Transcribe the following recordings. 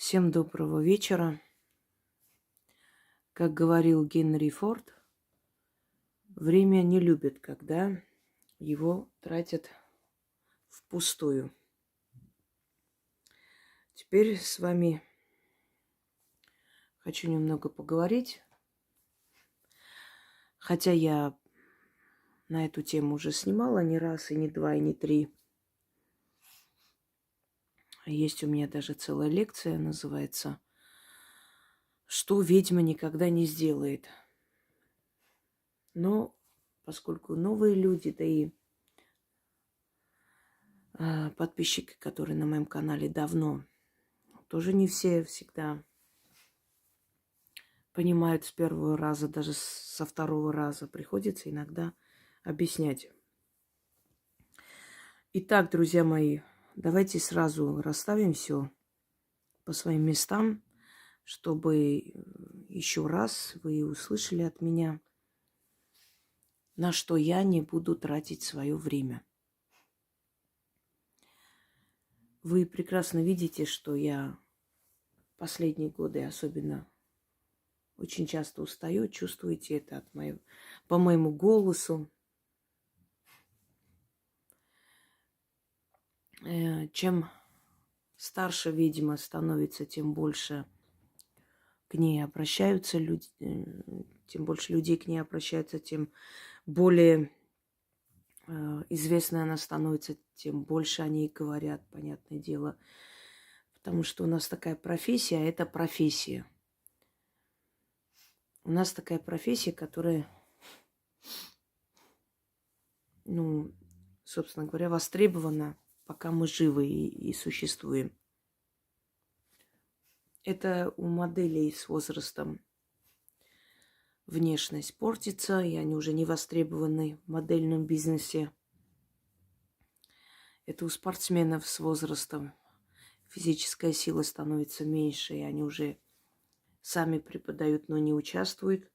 Всем доброго вечера. Как говорил Генри Форд, время не любит, когда его тратят впустую. Теперь с вами хочу немного поговорить, хотя я на эту тему уже снимала не раз, и не два, и не три. Есть у меня даже целая лекция, называется «Что ведьма никогда не сделает». Но поскольку новые люди, да и подписчики, которые на моем канале давно, тоже не все всегда понимают с первого раза, даже со второго раза. Приходится иногда объяснять. Итак, друзья мои, давайте сразу расставим все по своим местам, чтобы еще раз вы услышали от меня, на что я не буду тратить свое время. Вы прекрасно видите, что я последние годы особенно очень часто устаю, чувствуете это по моему голосу. Чем старше ведьма становится, тем больше к ней обращаются люди, тем больше людей к ней обращаются, тем более известной она становится, тем больше о ней говорят, понятное дело. Потому что у нас такая профессия, а это профессия. У нас такая профессия, которая, собственно говоря, востребована, пока мы живы и существуем. Это у моделей с возрастом внешность портится, и они уже не востребованы в модельном бизнесе. Это у спортсменов с возрастом физическая сила становится меньше, и они уже сами преподают, но не участвуют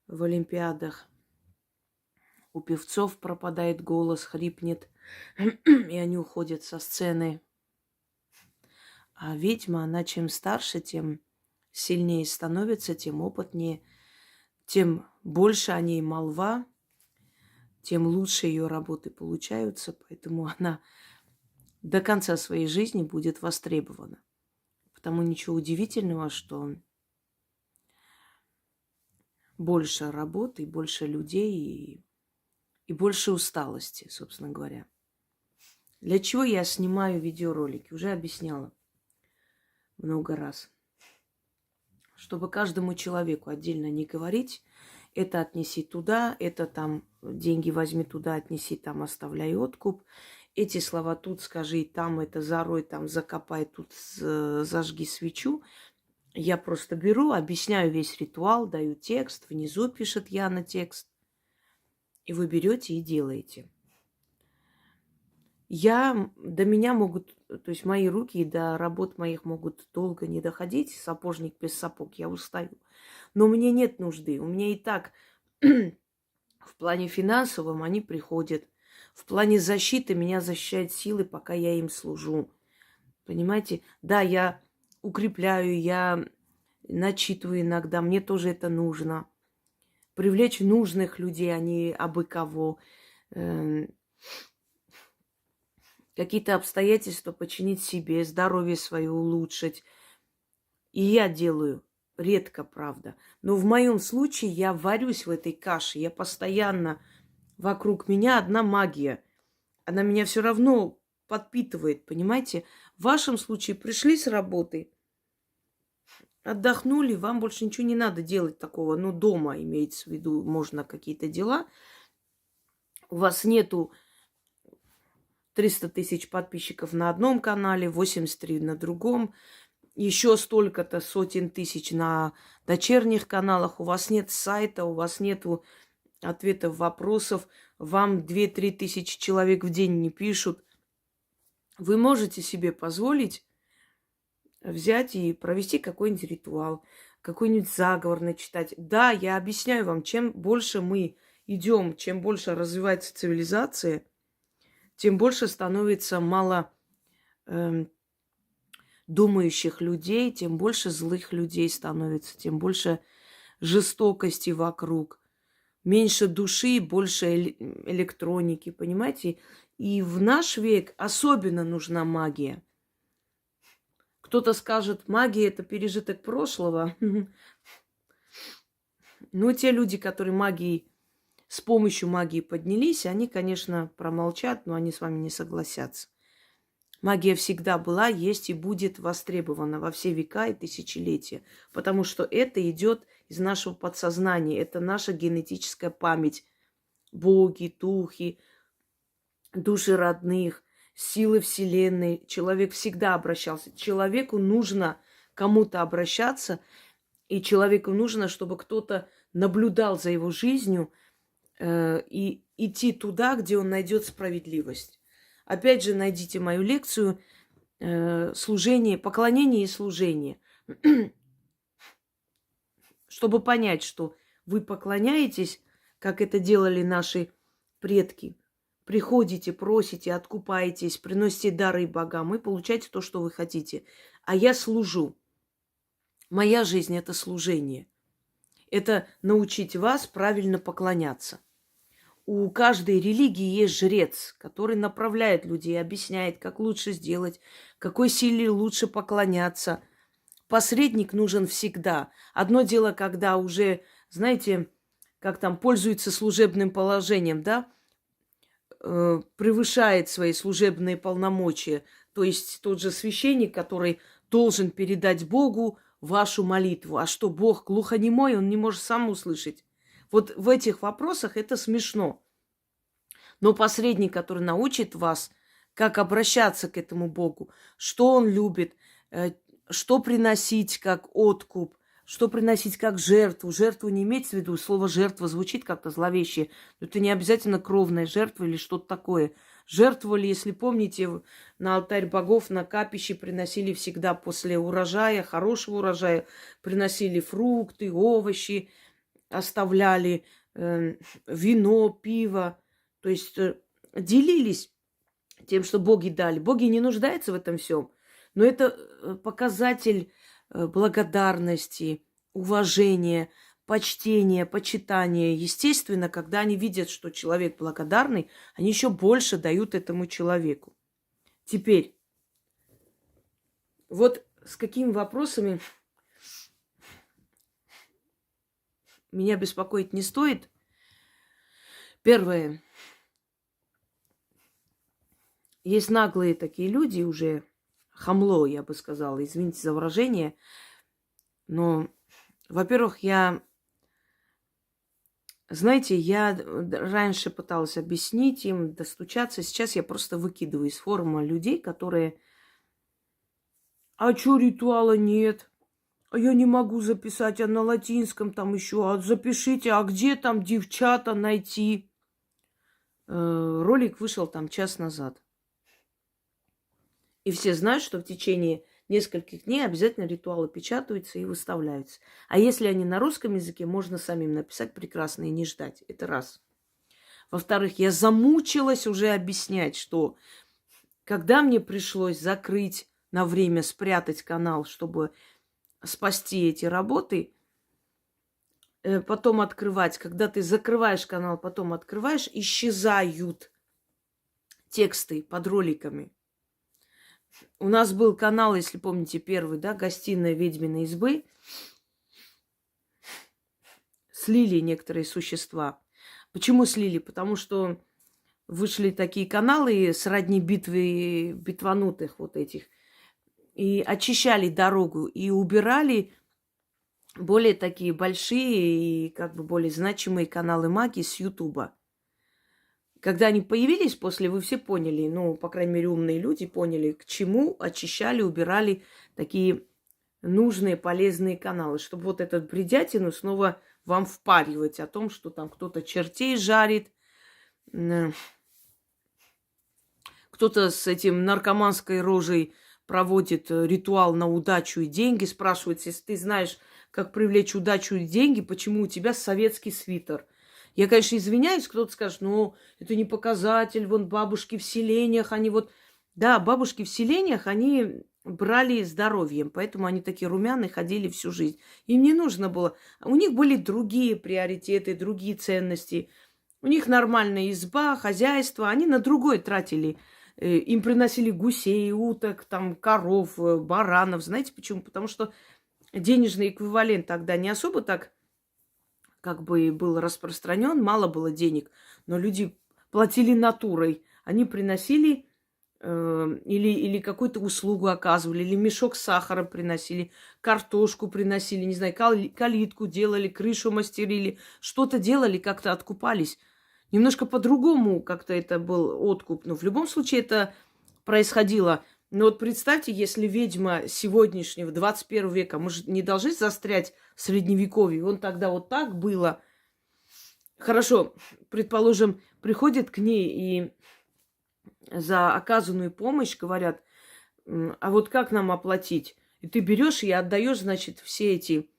в олимпиадах. У певцов пропадает голос, хрипнет, и они уходят со сцены. А ведьма, она чем старше, тем сильнее становится, тем опытнее, тем больше о ней молва, тем лучше ее работы получаются. Поэтому она до конца своей жизни будет востребована. Потому ничего удивительного, что больше работы, больше людей и больше усталости, собственно говоря. Для чего я снимаю видеоролики? Уже объясняла много раз. Чтобы каждому человеку отдельно не говорить, это отнеси туда, это там деньги возьми туда, отнеси там, оставляй откуп. Эти слова тут скажи, там это зарой, там закопай, тут зажги свечу. Я просто беру, объясняю весь ритуал, даю текст, внизу пишет Яна текст. И вы берете и делаете. До меня могут, то есть мои руки до работ моих могут долго не доходить, сапожник без сапог, я устаю. Но мне нет нужды, у меня и так в плане финансовом они приходят. В плане защиты меня защищают силы, пока я им служу. Понимаете? Да, я укрепляю, я начитываю иногда, мне тоже это нужно. Привлечь нужных людей, а не абы кого. Какие-то обстоятельства починить себе, здоровье свое улучшить. И я делаю. Редко, правда. Но в моем случае я варюсь в этой каше. Я постоянно... Вокруг меня одна магия. Она меня все равно подпитывает, понимаете? В вашем случае пришли с работы, отдохнули, вам больше ничего не надо делать такого. Ну, дома имеется в виду, можно какие-то дела. У вас нету 300 тысяч подписчиков на одном канале, 83 на другом, еще столько-то сотен тысяч на дочерних каналах. У вас нет сайта, у вас нету ответов, вопросов. Вам 2-3 тысячи человек в день не пишут. Вы можете себе позволить взять и провести какой-нибудь ритуал, какой-нибудь заговор начитать. Да, я объясняю вам, чем больше мы идем, чем больше развивается цивилизация, тем больше становится мало думающих людей, тем больше злых людей становится, тем больше жестокости вокруг. Меньше души, больше электроники, понимаете? И в наш век особенно нужна магия. Кто-то скажет, магия – это пережиток прошлого. Но те люди, которые с помощью магии поднялись, они, конечно, промолчат, но они с вами не согласятся. Магия всегда была, есть и будет востребована во все века и тысячелетия, потому что это идет из нашего подсознания, это наша генетическая память. Боги, духи, души родных, силы Вселенной. Человек всегда обращался. Человеку нужно кому-то обращаться, и человеку нужно, чтобы кто-то наблюдал за его жизнью и идти туда, где он найдет справедливость. Опять же, найдите мою лекцию «Служение, поклонение и служение». Чтобы понять, что вы поклоняетесь, как это делали наши предки. Приходите, просите, откупаетесь, приносите дары богам и получаете то, что вы хотите. А я служу. Моя жизнь – это служение. Это научить вас правильно поклоняться. У каждой религии есть жрец, который направляет людей, объясняет, как лучше сделать, какой силе лучше поклоняться. Посредник нужен всегда. Одно дело, когда уже, знаете, как там, пользуется служебным положением, да, превышает свои служебные полномочия. То есть тот же священник, который должен передать Богу вашу молитву. А что, Бог глухонемой, он не может сам услышать. Вот в этих вопросах это смешно. Но посредник, который научит вас, как обращаться к этому Богу, что он любит, что приносить как откуп, что приносить как жертву. Жертву не имеется в виду. Слово «жертва» звучит как-то зловеще. Но это не обязательно кровная жертва или что-то такое. Жертвовали, если помните, на алтарь богов, на капище приносили всегда после урожая, хорошего урожая, приносили фрукты, овощи, оставляли вино, пиво. То есть делились тем, что боги дали. Боги не нуждаются в этом всем. Но это показатель благодарности, уважения, почтения, почитания. Естественно, когда они видят, что человек благодарный, они еще больше дают этому человеку. Теперь, вот с какими вопросами меня беспокоить не стоит. Первое. Есть наглые такие люди уже, хамло, я бы сказала, извините за выражение. Но, во-первых, знаете, я раньше пыталась объяснить им, достучаться. Сейчас я просто выкидываю из форума людей, которые... А чё ритуала нет? А я не могу записать, а на латинском там еще. А запишите, а где там девчата найти? Ролик вышел там час назад. И все знают, что в течение нескольких дней обязательно ритуалы печатаются и выставляются. А если они на русском языке, можно самим написать прекрасно и не ждать. Это раз. Во-вторых, я замучилась уже объяснять, что когда мне пришлось закрыть на время, спрятать канал, чтобы спасти эти работы, потом открывать, когда ты закрываешь канал, потом открываешь, исчезают тексты под роликами. У нас был канал, если помните, первый, да, «Гостиная ведьминой избы». Слили некоторые существа. Почему слили? Потому что вышли такие каналы сродни битвы битванутых вот этих. И очищали дорогу, и убирали более такие большие и как бы более значимые каналы магии с Ютуба. Когда они появились после, вы все поняли, ну, по крайней мере, умные люди поняли, к чему очищали, убирали такие нужные, полезные каналы, чтобы вот этот бредятину снова вам впаривать о том, что там кто-то чертей жарит, кто-то с этим наркоманской рожей проводит ритуал на удачу и деньги, спрашивает, если ты знаешь, как привлечь удачу и деньги, почему у тебя советский свитер? Я, конечно, извиняюсь, кто-то скажет, ну, это не показатель, вон бабушки в селениях, они вот... Да, бабушки в селениях, они брали здоровьем, поэтому они такие румяные ходили всю жизнь. Им не нужно было. У них были другие приоритеты, другие ценности. У них нормальная изба, хозяйство. Они на другое тратили. Им приносили гусей, уток, там, коров, баранов. Знаете почему? Потому что денежный эквивалент тогда не особо так как бы был распространен, мало было денег, но люди платили натурой. Они приносили или какую-то услугу оказывали, или мешок сахара приносили, картошку приносили, не знаю, калитку делали, крышу мастерили, что-то делали, как-то откупались. Немножко по-другому как-то это был откуп. Но в любом случае это происходило. Но вот представьте, если ведьма сегодняшнего, 21 века, мы же не должны застрять в средневековье. Он тогда вот так было. Хорошо, предположим, приходят к ней и за оказанную помощь говорят, а вот как нам оплатить? И ты берешь и отдаешь, значит, все эти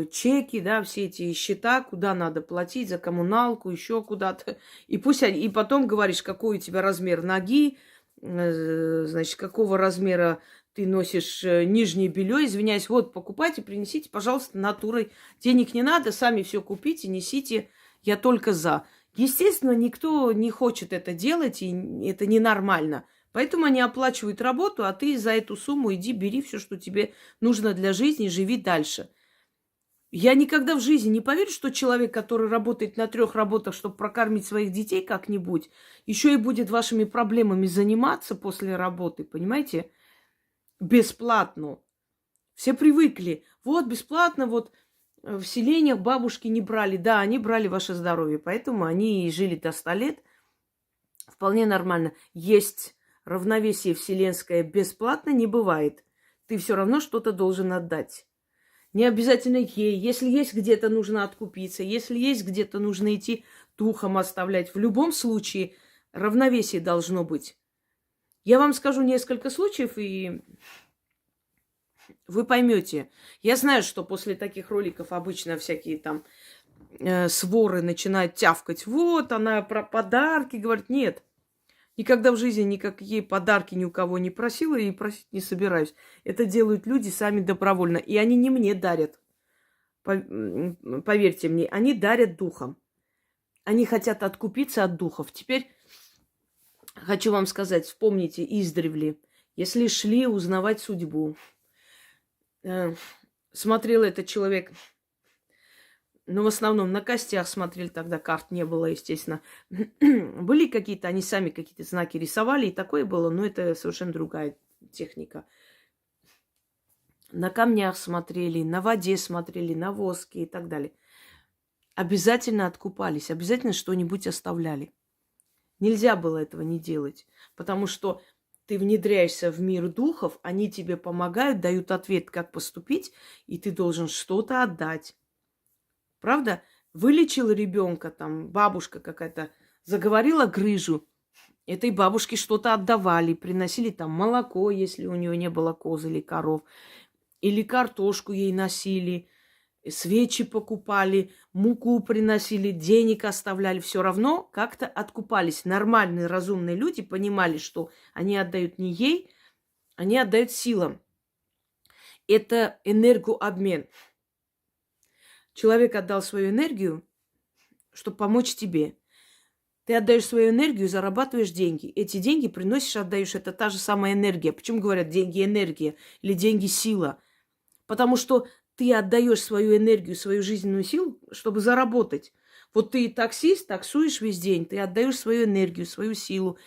чеки, да, все эти счета, куда надо платить, за коммуналку, еще куда-то. И пусть они, и потом говоришь, какой у тебя размер ноги, значит, какого размера ты носишь нижнее белье, извиняюсь, вот, покупайте, принесите, пожалуйста, натурой. Денег не надо, сами все купите, несите, я только за. Естественно, никто не хочет это делать, и это ненормально. Поэтому они оплачивают работу, а ты за эту сумму иди, бери все, что тебе нужно для жизни, и живи дальше. Я никогда в жизни не поверю, что человек, который работает на 3 работах, чтобы прокормить своих детей как-нибудь, еще и будет вашими проблемами заниматься после работы, понимаете? Бесплатно. Все привыкли. Вот, бесплатно, вот в селениях бабушки не брали. Да, они брали ваше здоровье, поэтому они и жили до 100 лет. Вполне нормально. Есть равновесие вселенское бесплатно не бывает. Ты все равно что-то должен отдать. Не обязательно ей. Если есть где-то нужно откупиться, если есть где-то нужно идти духом оставлять. В любом случае равновесие должно быть. Я вам скажу несколько случаев, и вы поймете. Я знаю, что после таких роликов обычно всякие там своры начинают тявкать. Вот, она про подарки говорит. Нет. Никогда в жизни никакие подарки ни у кого не просила и просить не собираюсь. Это делают люди сами добровольно. И они не мне дарят. Поверьте мне, они дарят духом. Они хотят откупиться от духов. Теперь хочу вам сказать, вспомните издревле. Если шли узнавать судьбу, смотрел этот человек... Но в основном на костях смотрели, тогда карт не было, естественно. Были какие-то, они сами какие-то знаки рисовали, и такое было, но это совершенно другая техника. На камнях смотрели, на воде смотрели, на воске и так далее. Обязательно откупались, обязательно что-нибудь оставляли. Нельзя было этого не делать, потому что ты внедряешься в мир духов, они тебе помогают, дают ответ, как поступить, и ты должен что-то отдать. Правда? Вылечил ребенка, там бабушка какая-то заговорила грыжу. Этой бабушке что-то отдавали, приносили там молоко, если у нее не было коз или коров. Или картошку ей носили, свечи покупали, муку приносили, денег оставляли. Все равно как-то откупались. Нормальные, разумные люди понимали, что они отдают не ей, они отдают силам. Это энергообмен. Человек отдал свою энергию, чтобы помочь тебе. Ты отдаешь свою энергию, зарабатываешь деньги. Эти деньги приносишь, отдаешь. Это та же самая энергия. Почему говорят деньги энергия или деньги сила? Потому что ты отдаешь свою энергию, свою жизненную силу, чтобы заработать. Вот ты таксист, таксуешь весь день, ты отдаешь свою энергию, свою силу,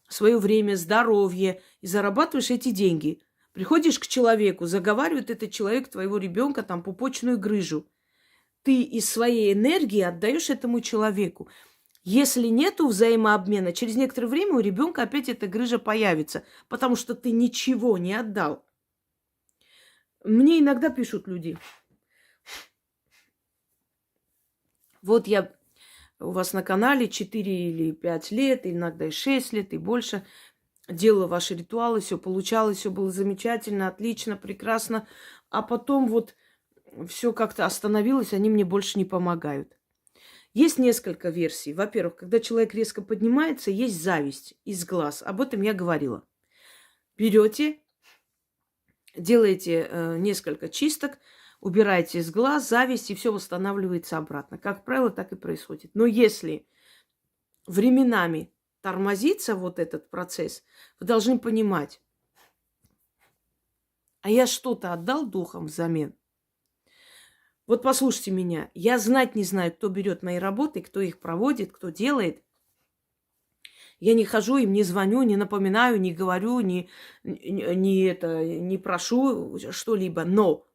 свое время, здоровье и зарабатываешь эти деньги. Приходишь к человеку, заговаривает этот человек твоего ребенка там пупочную грыжу. Ты из своей энергии отдаешь этому человеку. Если нету взаимообмена, через некоторое время у ребенка опять эта грыжа появится, потому что ты ничего не отдал. Мне иногда пишут люди. Вот я у вас на канале 4 или 5 лет, иногда и 6 лет, и больше. Делала ваши ритуалы, все получалось, все было замечательно, отлично, прекрасно. А потом вот все как-то остановилось, они мне больше не помогают. Есть несколько версий. Во-первых, когда человек резко поднимается, есть зависть из глаз. Об этом я говорила. берете, делаете несколько чисток, убираете из глаз зависть, и все восстанавливается обратно. Как правило, так и происходит. Но если временами тормозится вот этот процесс, вы должны понимать, а я что-то отдал духом взамен? Вот послушайте меня, я знать не знаю, кто берет мои работы, кто их проводит, кто делает. Я не хожу им, не звоню, не напоминаю, не говорю, не прошу что-либо. Но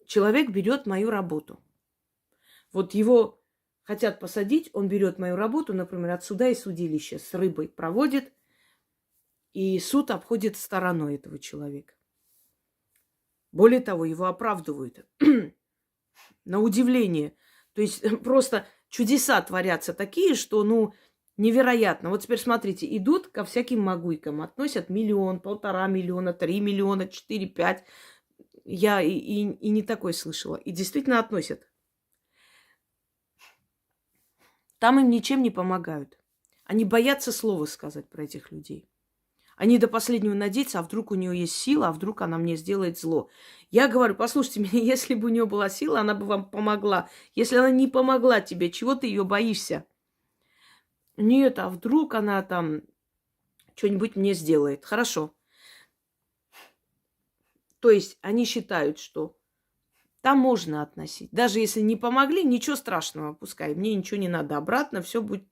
человек берет мою работу. Вот его хотят посадить, он берет мою работу, например, от суда и судилища с рыбой проводит, и суд обходит стороной этого человека. Более того, его оправдывают. На удивление. То есть просто чудеса творятся такие, что, невероятно. Вот теперь смотрите, идут ко всяким могуйкам, относят 1 миллион, 1,5 миллиона, 3 миллиона, 4, 5. Я и не такое слышала. И действительно относят. Там им ничем не помогают. Они боятся слова сказать про этих людей. Они до последнего надеются, а вдруг у нее есть сила, а вдруг она мне сделает зло. Я говорю, послушайте меня, если бы у нее была сила, она бы вам помогла. Если она не помогла тебе, чего ты ее боишься? Нет, а вдруг она там что-нибудь мне сделает. Хорошо. То есть они считают, что там можно относить. Даже если не помогли, ничего страшного, пускай. Мне ничего не надо обратно, все будет.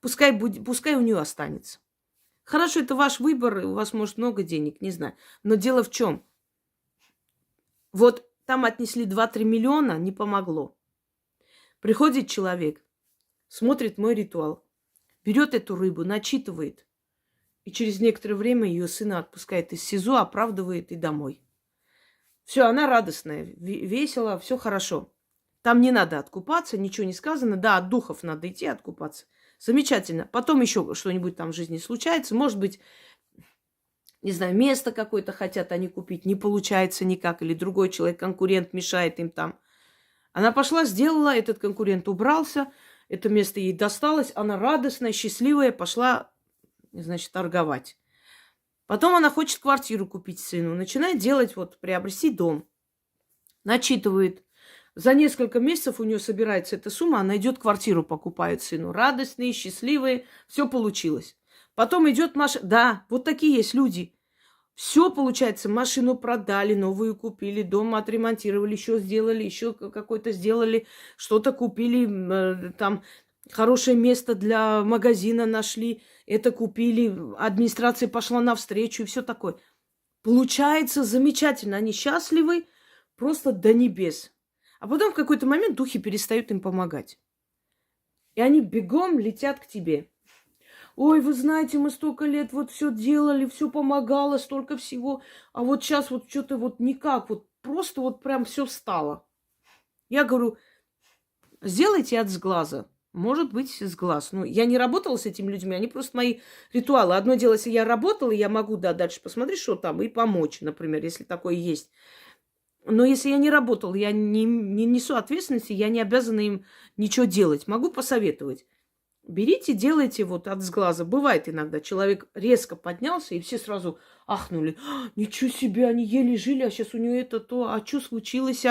Пускай у нее останется. Хорошо, это ваш выбор, у вас может много денег, не знаю. Но дело в чем? Вот там отнесли 2-3 миллиона, не помогло. Приходит человек, смотрит мой ритуал, берет эту рыбу, начитывает. И через некоторое время ее сына отпускает из СИЗО, оправдывает и домой. Все, она радостная, весело, все хорошо. Там не надо откупаться, ничего не сказано. Да, от духов надо идти откупаться. Замечательно. Потом еще что-нибудь там в жизни случается. Может быть, не знаю, место какое-то хотят они купить, не получается никак. Или другой человек, конкурент, мешает им там. Она пошла, сделала, этот конкурент убрался, это место ей досталось. Она радостная, счастливая, пошла, значит, торговать. Потом она хочет квартиру купить сыну. Начинает делать, приобрести дом. Начитывает. За несколько месяцев у нее собирается эта сумма, она идет квартиру покупает сыну. Радостные, счастливые, все получилось. Потом идет машина. Да, вот такие есть люди. Все получается, машину продали, новую купили, дом отремонтировали, еще сделали, еще какой-то сделали, что-то купили, там хорошее место для магазина нашли, это купили, администрация пошла навстречу и все такое. Получается замечательно, они счастливы просто до небес. А потом в какой-то момент духи перестают им помогать. И они бегом летят к тебе. Ой, вы знаете, мы столько лет все делали, все помогало, столько всего. А вот сейчас что-то никак, просто прям все встало. Я говорю, сделайте от сглаза. Может быть, с глаз. Я не работала с этими людьми, они просто мои ритуалы. Одно дело, если я работала, я могу, дальше посмотреть, что там, и помочь, например, если такое есть. Но если я не работала, я не несу ответственности, я не обязана им ничего делать. Могу посоветовать. Берите, делайте от сглаза. Бывает иногда, человек резко поднялся, и все сразу ахнули. Ничего себе, они еле жили, а сейчас у нее это то, а что случилось?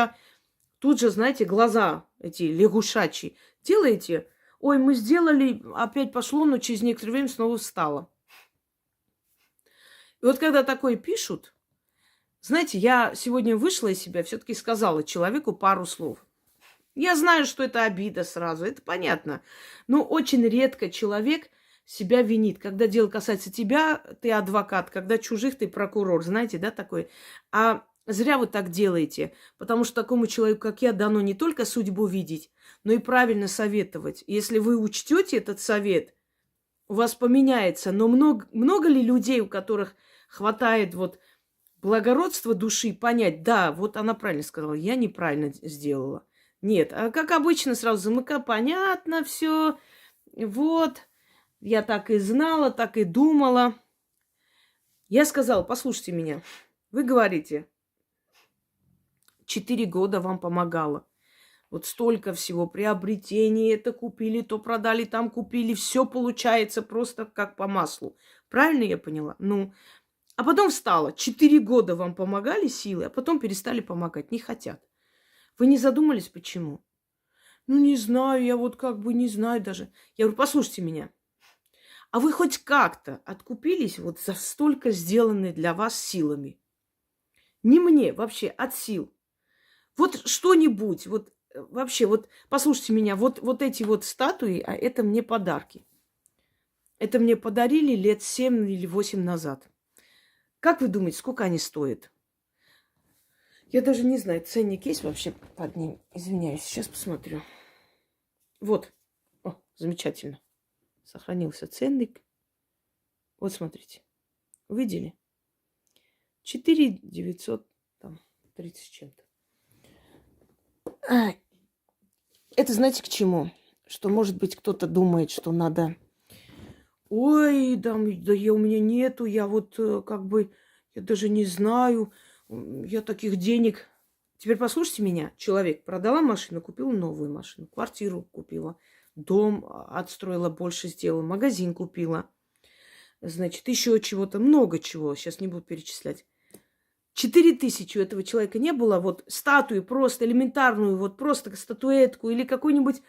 Тут же, знаете, глаза эти лягушачьи. Делаете? Ой, мы сделали, опять пошло, но через некоторое время снова встало. И когда такое пишут, знаете, я сегодня вышла из себя, все-таки сказала человеку пару слов. Я знаю, что это обида сразу, это понятно. Но очень редко человек себя винит. Когда дело касается тебя, ты адвокат, когда чужих, ты прокурор. Знаете, да, такой? А зря вы так делаете, потому что такому человеку, как я, дано не только судьбу видеть, но и правильно советовать. Если вы учтете этот совет, у вас поменяется. Но много ли людей, у которых хватает благородства души понять, да, она правильно сказала, я неправильно сделала. Нет, а как обычно сразу замыкаю, понятно все, я так и знала, так и думала. Я сказала, послушайте меня, вы говорите, 4 года вам помогала. Столько всего, приобретений, это купили, то продали, там купили, все получается просто как по маслу. Правильно я поняла? А потом встала. 4 года вам помогали силы, а потом перестали помогать. Не хотят. Вы не задумались, почему? Ну, не знаю, я вот как бы не знаю даже. Я говорю, послушайте меня. А вы хоть как-то откупились вот за столько сделанной для вас силами? Не мне, вообще, от сил. Вот что-нибудь, вот вообще, вот послушайте меня, вот эти вот статуи, а это мне подарки. Это мне подарили лет 7 или 8 назад. Как вы думаете, сколько они стоят? Я даже не знаю, ценник есть вообще под ним. Извиняюсь, сейчас посмотрю. Вот. О, замечательно. Сохранился ценник. Вот смотрите. Видели? 4930 с чем-то. Это знаете к чему? Что, может быть, кто-то думает, что надо... Ой, да, у меня нету, я вот как бы, я даже не знаю, я таких денег... Теперь послушайте меня. Человек продала машину, купила новую машину, квартиру купила, дом отстроила, больше сделала, магазин купила. Значит, еще чего-то, много чего, сейчас не буду перечислять. 4000 у этого человека не было, вот статую просто элементарную, вот просто статуэтку или какую-нибудь,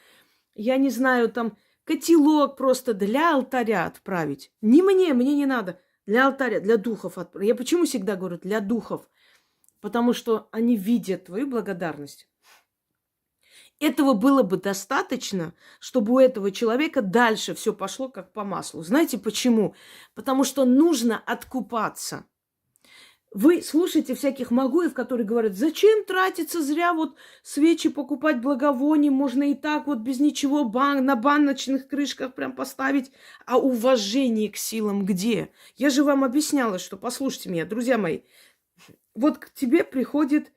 я не знаю, там, котелок просто для алтаря отправить. Не мне, мне не надо. Для алтаря, для духов отправить. Я почему всегда говорю для духов? Потому что они видят твою благодарность. Этого было бы достаточно, чтобы у этого человека дальше все пошло как по маслу. Знаете почему? Потому что нужно откупаться. Вы слушаете всяких магуев, которые говорят, зачем тратиться зря, вот свечи покупать благовоний, можно и так вот без ничего на баночных крышках прям поставить. А уважение к силам где? Я же вам объясняла, что, послушайте меня, друзья мои, вот к тебе приходит,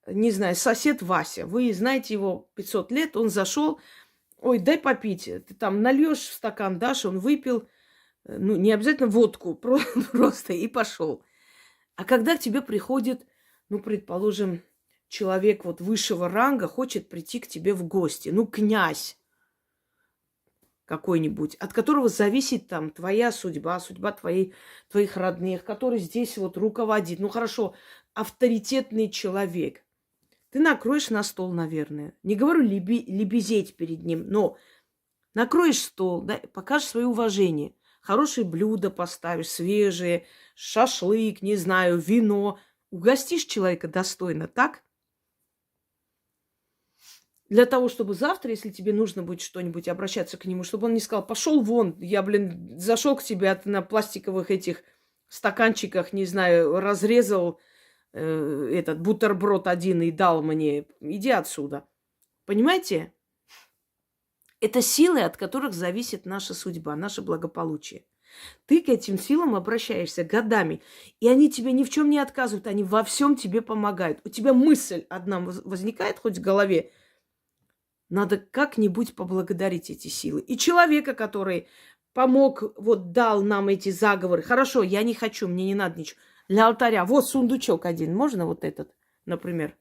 не знаю, сосед Вася, вы знаете его 500 лет, он зашел, ой, дай попить, ты там нальешь в стакан, дашь, он выпил, ну, не обязательно водку, просто и пошел. А когда к тебе приходит, ну, предположим, человек вот высшего ранга, хочет прийти к тебе в гости, ну, князь какой-нибудь, от которого зависит там твоя судьба, судьба твоих родных, который здесь вот руководит, ну, хорошо, авторитетный человек. Ты накроешь на стол, наверное. Не говорю лебезеть перед ним, но накроешь стол, да, покажешь свое уважение. Хорошие блюда поставишь, свежие, шашлык, не знаю, вино. Угостишь человека достойно, так? Для того, чтобы завтра, если тебе нужно будет что-нибудь, обращаться к нему, чтобы он не сказал, пошел вон, я, зашел к тебе, а ты на пластиковых этих стаканчиках, не знаю, разрезал этот бутерброд один и дал мне. Иди отсюда. Понимаете? Это силы, от которых зависит наша судьба, наше благополучие. Ты к этим силам обращаешься годами, и они тебе ни в чем не отказывают, они во всем тебе помогают. У тебя мысль одна возникает хоть в голове, надо как-нибудь поблагодарить эти силы. И человека, который помог, вот дал нам эти заговоры. Хорошо, я не хочу, мне не надо ничего. Для алтаря. Вот сундучок один. Можно вот этот, например?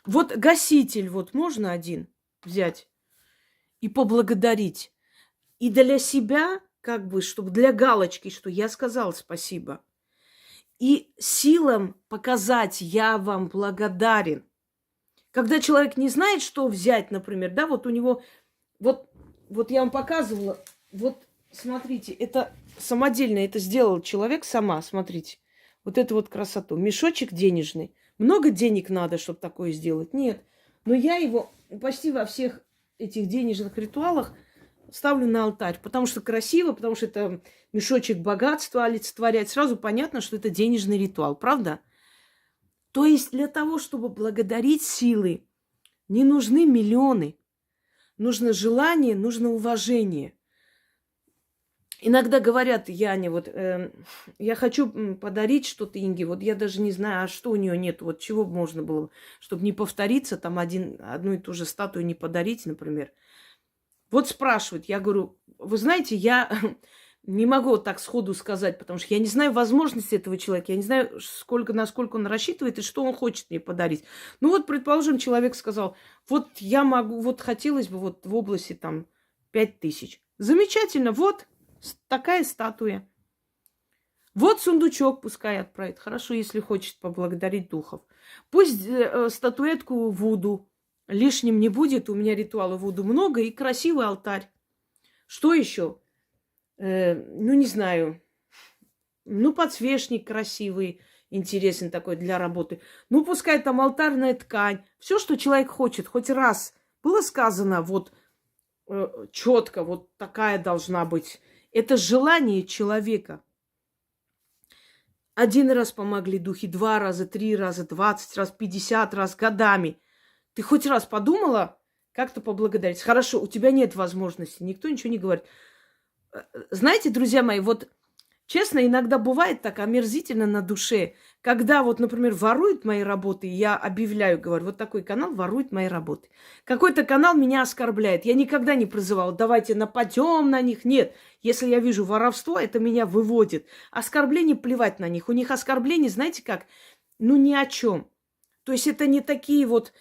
Вот гаситель вот можно один взять и поблагодарить. И для себя, как бы, чтобы для галочки, что я сказала спасибо. И силам показать, я вам благодарен. Когда человек не знает, что взять, например, да, вот у него, вот я вам показывала, вот смотрите, это самодельно, это сделал человек сама, смотрите, вот эту вот красоту. Мешочек денежный. Много денег надо, чтобы такое сделать? Нет. Но я его почти во всех этих денежных ритуалах ставлю на алтарь, потому что красиво, потому что это мешочек богатства олицетворяет. Сразу понятно, что это денежный ритуал, правда? То есть для того, чтобы благодарить силы, не нужны миллионы. Нужно желание, нужно уважение. Иногда говорят, Яне, вот я хочу подарить что-то Инге, вот я даже не знаю, а что у нее нет, вот чего можно было, чтобы не повториться, там одну и ту же статую не подарить, например. Вот спрашивают, я говорю, вы знаете, я не могу вот так сходу сказать, потому что я не знаю возможности этого человека, я не знаю, насколько он рассчитывает и что он хочет мне подарить. Ну вот, предположим, человек сказал, вот я могу, вот хотелось бы вот в области там 5000. Замечательно, вот такая статуя. Вот сундучок пускай отправит. Хорошо, если хочет поблагодарить духов. Пусть статуэтку Вуду лишним не будет. У меня ритуала Вуду много и красивый алтарь. Что еще? Ну, не знаю. Ну, подсвечник красивый, интересный такой для работы. Ну, пускай там алтарная ткань. Все, что человек хочет. Хоть раз было сказано вот четко, вот такая должна быть. Это желание человека. 1 раз помогли духи, 2 раза, 3 раза, 20 раз, 50 раз, годами. Ты хоть раз подумала, как-то поблагодарить? Хорошо, у тебя нет возможности, никто ничего не говорит. Знаете, друзья мои, вот честно, иногда бывает так омерзительно на душе, когда вот, например, воруют мои работы, я объявляю, говорю, вот такой канал ворует мои работы. Какой-то канал меня оскорбляет. Я никогда не призывала, давайте нападем на них. Нет, если я вижу воровство, это меня выводит. Оскорбление плевать на них. У них оскорбления, знаете как, ну ни о чем. То есть это не такие вот,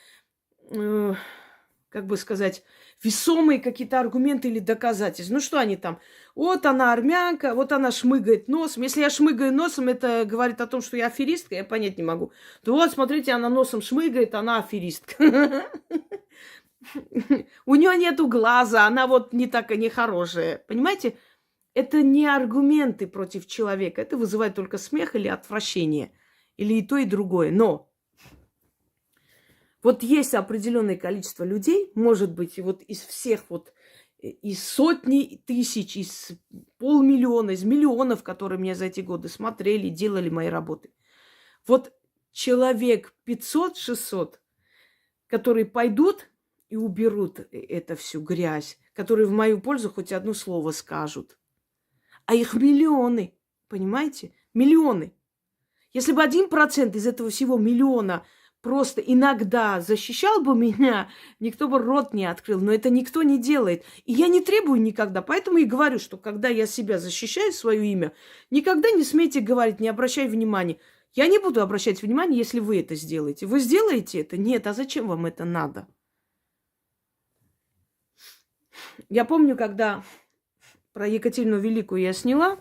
как бы сказать, весомые какие-то аргументы или доказательства. Ну что они там? Вот она армянка, вот она шмыгает носом. Если я шмыгаю носом, это говорит о том, что я аферистка, я понять не могу. То вот, смотрите, она носом шмыгает, она аферистка. У нее нету глаза, она вот не такая нехорошая. Понимаете? Это не аргументы против человека. Это вызывает только смех или отвращение. Или и то, и другое. Но вот есть определенное количество людей, может быть, и вот из всех вот, из сотни тысяч, из полмиллиона, из миллионов, которые меня за эти годы смотрели, делали мои работы. Вот человек 500-600, которые пойдут и уберут эту всю грязь, которые в мою пользу хоть одно слово скажут. А их миллионы, понимаете? Миллионы. Если бы 1% из этого всего миллиона просто иногда защищал бы меня, никто бы рот не открыл. Но это никто не делает. И я не требую никогда. Поэтому и говорю, что когда я себя защищаю, свое имя, никогда не смейте говорить, не обращай внимания. Я не буду обращать внимание, если вы это сделаете. Вы сделаете это? Нет. А зачем вам это надо? Я помню, когда про Екатерину Великую я сняла,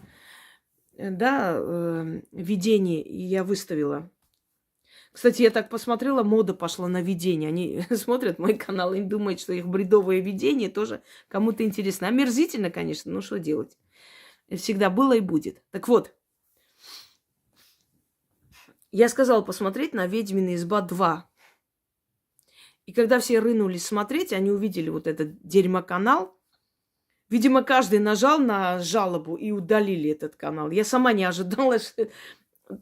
да, видение, и я выставила. Кстати, я так посмотрела, мода пошла на видение. Они смотрят мой канал и думают, что их бредовое видение тоже кому-то интересно. Омерзительно, конечно, но что делать? Всегда было и будет. Так вот, я сказала посмотреть на «Ведьмина изба 2». И когда все рынулись смотреть, они увидели вот этот дерьмоканал. Видимо, каждый нажал на жалобу и удалили этот канал. Я сама не ожидала, что...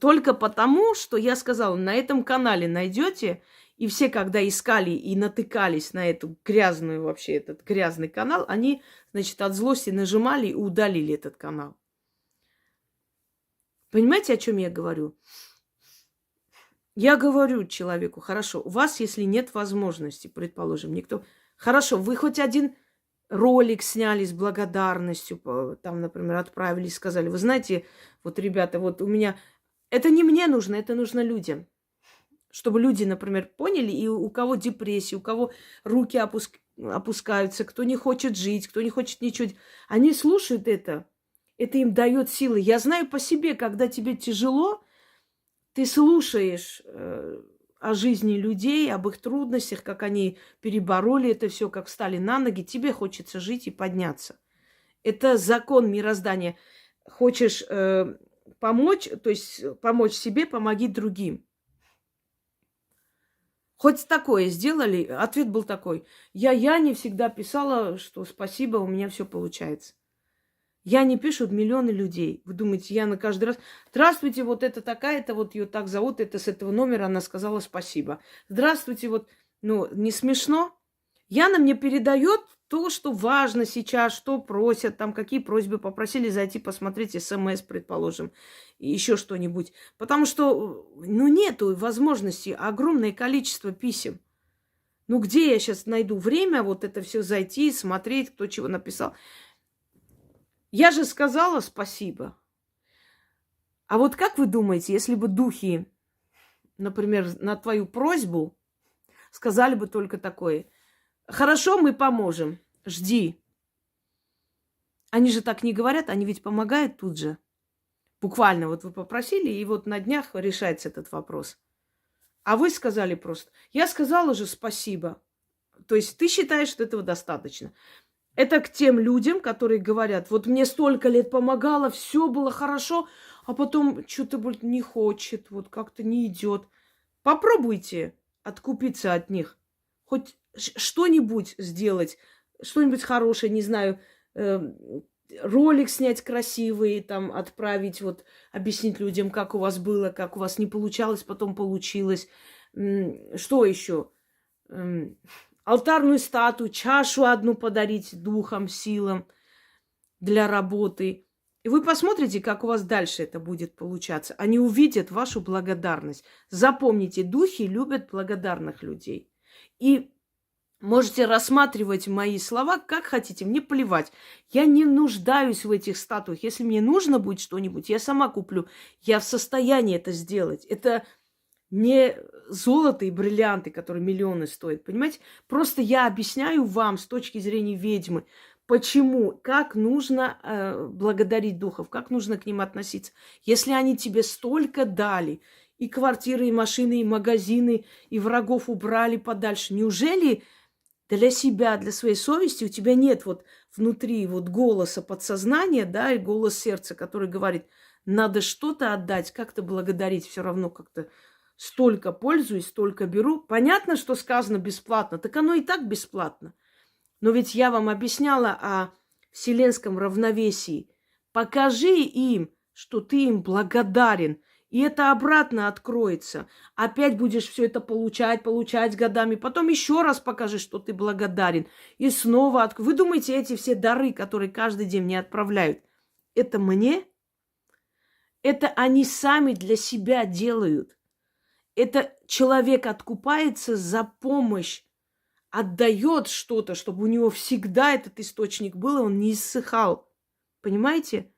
Только потому, что я сказала, на этом канале найдете, и все, когда искали и натыкались на эту грязную вообще, этот грязный канал, они, значит, от злости нажимали и удалили этот канал. Понимаете, о чем я говорю? Я говорю человеку, хорошо, у вас, если нет возможности, предположим, никто... Хорошо, вы хоть один ролик сняли с благодарностью, там, например, отправили, сказали, вы знаете, вот, ребята, вот у меня... Это не мне нужно, это нужно людям. Чтобы люди, например, поняли, и у кого депрессия, у кого руки опускаются, кто не хочет жить, кто не хочет ничего... Они слушают это им дает силы. Я знаю по себе, когда тебе тяжело, ты слушаешь о жизни людей, об их трудностях, как они перебороли это все, как встали на ноги, тебе хочется жить и подняться. Это закон мироздания. Хочешь помочь, то есть помочь себе, помоги другим. Хоть такое сделали, ответ был такой. Я не всегда писала, что спасибо, у меня все получается. Я не пишут миллионы людей. Вы думаете, я на каждый раз... Здравствуйте, вот это такая-то, вот ее так зовут, это с этого номера, она сказала спасибо. Здравствуйте, вот, ну, не смешно? Яна мне передает то, что важно сейчас, что просят, там, какие просьбы попросили зайти посмотреть СМС, предположим, и еще что-нибудь. Потому что, ну, нету возможности, огромное количество писем. Ну, где я сейчас найду время вот это все зайти, смотреть, кто чего написал? Я же сказала спасибо. А вот как вы думаете, если бы духи, например, на твою просьбу сказали бы только такое: хорошо, мы поможем, жди. Они же так не говорят, они ведь помогают тут же. Буквально вот вы попросили, и вот на днях решается этот вопрос. А вы сказали просто, я сказала же спасибо. То есть ты считаешь, что этого достаточно. Это к тем людям, которые говорят, вот мне столько лет помогало, все было хорошо, а потом что-то не хочет, вот как-то не идет. Попробуйте откупиться от них. Хоть что-нибудь сделать, что-нибудь хорошее, не знаю, ролик снять красивый, там отправить, вот объяснить людям, как у вас было, как у вас не получалось, потом получилось. Что еще? Алтарную статую, чашу одну подарить духом, силам для работы. И вы посмотрите, как у вас дальше это будет получаться. Они увидят вашу благодарность. Запомните, духи любят благодарных людей. И можете рассматривать мои слова как хотите, мне плевать. Я не нуждаюсь в этих статуях. Если мне нужно будет что-нибудь, я сама куплю. Я в состоянии это сделать. Это не золото и бриллианты, которые миллионы стоят, понимаете? Просто я объясняю вам с точки зрения ведьмы, почему, как нужно благодарить духов, как нужно к ним относиться. Если они тебе столько дали, и квартиры, и машины, и магазины, и врагов убрали подальше, неужели для себя, для своей совести у тебя нет вот внутри вот голоса подсознания, да, и голос сердца, который говорит, надо что-то отдать, как-то благодарить, все равно как-то столько пользуюсь, столько беру. Понятно, что сказано бесплатно, так оно и так бесплатно. Но ведь я вам объясняла о вселенском равновесии. Покажи им, что ты им благодарен, и это обратно откроется. Опять будешь все это получать годами. Потом еще раз покажи, что ты благодарен. И снова Вы думаете, эти все дары, которые каждый день мне отправляют, это мне? Это они сами для себя делают. Это человек откупается за помощь, отдает что-то, чтобы у него всегда этот источник был, и он не иссыхал. Понимаете?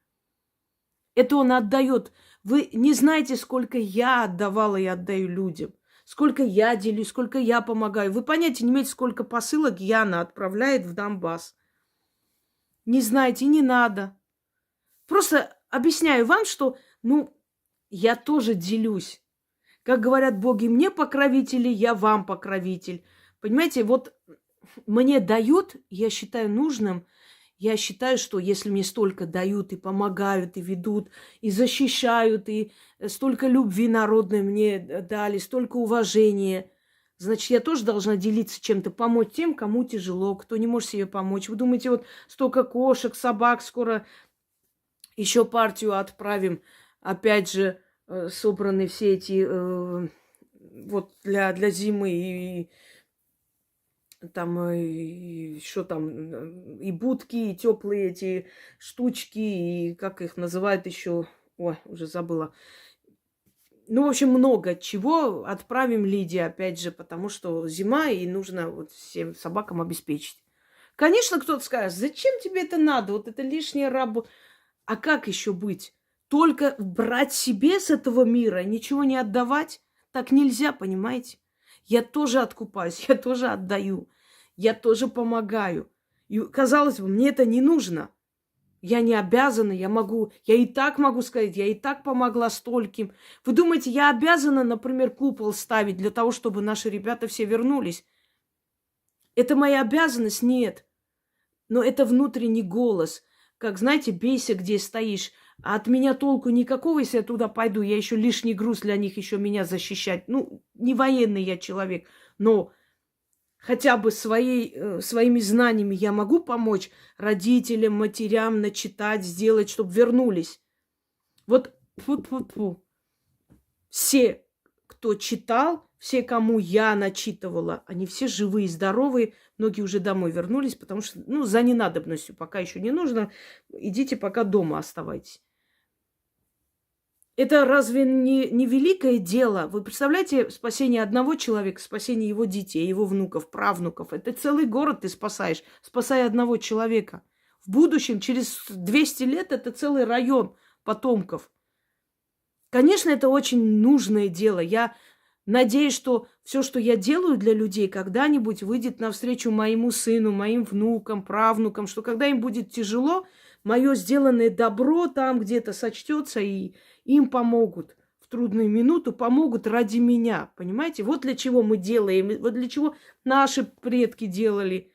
Это он отдает. Вы не знаете, сколько я отдавала и отдаю людям. Сколько я делюсь, сколько я помогаю. Вы понятия не имеете, сколько посылок Яна отправляет в Донбасс. Не знаете, не надо. Просто объясняю вам, что, я тоже делюсь. Как говорят боги, мне покровители, я вам покровитель. Понимаете, вот мне дают, я считаю нужным, я считаю, что если мне столько дают и помогают, и ведут, и защищают, и столько любви народной мне дали, столько уважения, значит, я тоже должна делиться чем-то, помочь тем, кому тяжело, кто не может себе помочь. Вы думаете, вот столько кошек, собак, скоро еще партию отправим, опять же, собраны все эти вот для зимы и там еще там и будки, и теплые эти штучки, и как их называют еще, ой, уже забыла. В общем, много чего отправим Лидии, опять же, потому что зима, и нужно вот всем собакам обеспечить. Конечно, кто-то скажет, зачем тебе это надо, вот это лишняя работа. А как еще быть? Только брать себе с этого мира, ничего не отдавать? Так нельзя, понимаете? Я тоже откупаюсь, я тоже отдаю, я тоже помогаю. И, казалось бы, мне это не нужно. Я не обязана, я и так могу сказать, я и так помогла стольким. Вы думаете, я обязана, например, купол ставить для того, чтобы наши ребята все вернулись? Это моя обязанность? Нет. Но это внутренний голос. Как, знаете, бейся, где стоишь. А от меня толку никакого, если я туда пойду. Я еще лишний груз для них, еще меня защищать. Не военный я человек, но хотя бы своими знаниями я могу помочь родителям, матерям начитать, сделать, чтобы вернулись. Вот фу-фу-фу. Все, кто читал, все, кому я начитывала, они все живые, здоровые. Многие уже домой вернулись, потому что, за ненадобностью пока еще не нужно. Идите пока дома оставайтесь. Это разве не великое дело? Вы представляете, спасение одного человека, спасение его детей, его внуков, правнуков. Это целый город ты спасаешь, спасая одного человека. В будущем, через 200 лет, это целый район потомков. Конечно, это очень нужное дело. Я надеюсь, что все, что я делаю для людей, когда-нибудь выйдет навстречу моему сыну, моим внукам, правнукам, что когда им будет тяжело, мое сделанное добро там где-то сочтется, и им помогут в трудную минуту, помогут ради меня. Понимаете? Вот для чего мы делаем, вот для чего наши предки делали.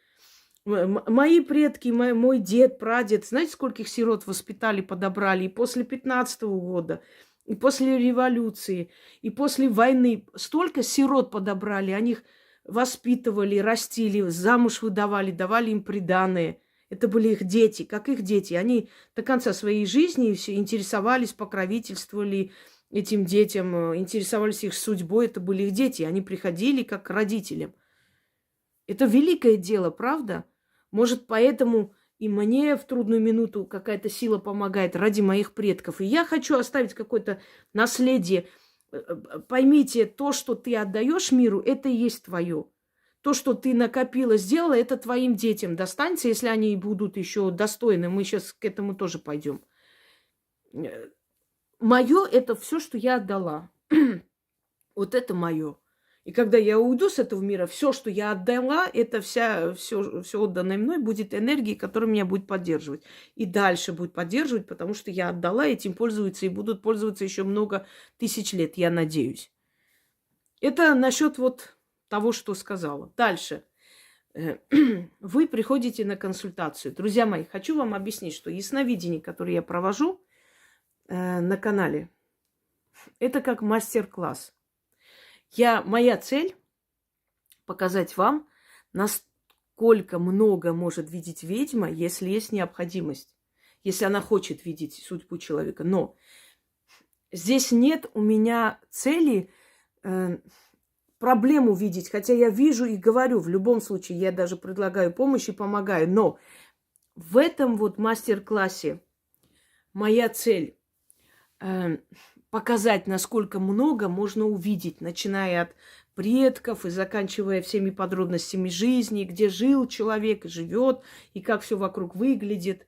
Мои предки, мой дед, прадед, знаете, скольких сирот воспитали, подобрали? И после 15-го года, и после революции, и после войны. Столько сирот подобрали, они их воспитывали, растили, замуж выдавали, давали им приданое. Это были их дети, как их дети. Они до конца своей жизни все интересовались, покровительствовали этим детям, интересовались их судьбой. Это были их дети. Они приходили как к родителям. Это великое дело, правда? Может, поэтому и мне в трудную минуту какая-то сила помогает ради моих предков. И я хочу оставить какое-то наследие. Поймите, то, что ты отдаешь миру, это и есть твое. То, что ты накопила, сделала, это твоим детям достанется, если они будут еще достойны. Мы сейчас к этому тоже пойдем. Мое это все, что я отдала. Вот это мое. И когда я уйду с этого мира, все, что я отдала, это все отданное мной будет энергией, которая меня будет поддерживать. И дальше будет поддерживать, потому что я отдала, этим пользуются и будут пользоваться еще много тысяч лет, я надеюсь. Это насчет вот того, что сказала. Дальше. Вы приходите на консультацию. Друзья мои, хочу вам объяснить, что ясновидение, которое я провожу на канале, это как мастер-класс. Моя цель показать вам, насколько много может видеть ведьма, если есть необходимость, если она хочет видеть судьбу человека. Но здесь нет у меня цели проблему видеть, хотя я вижу и говорю, в любом случае, я даже предлагаю помощь и помогаю. Но в этом вот мастер-классе моя цель показать, насколько много можно увидеть, начиная от предков и заканчивая всеми подробностями жизни, где жил человек, живет, и как все вокруг выглядит.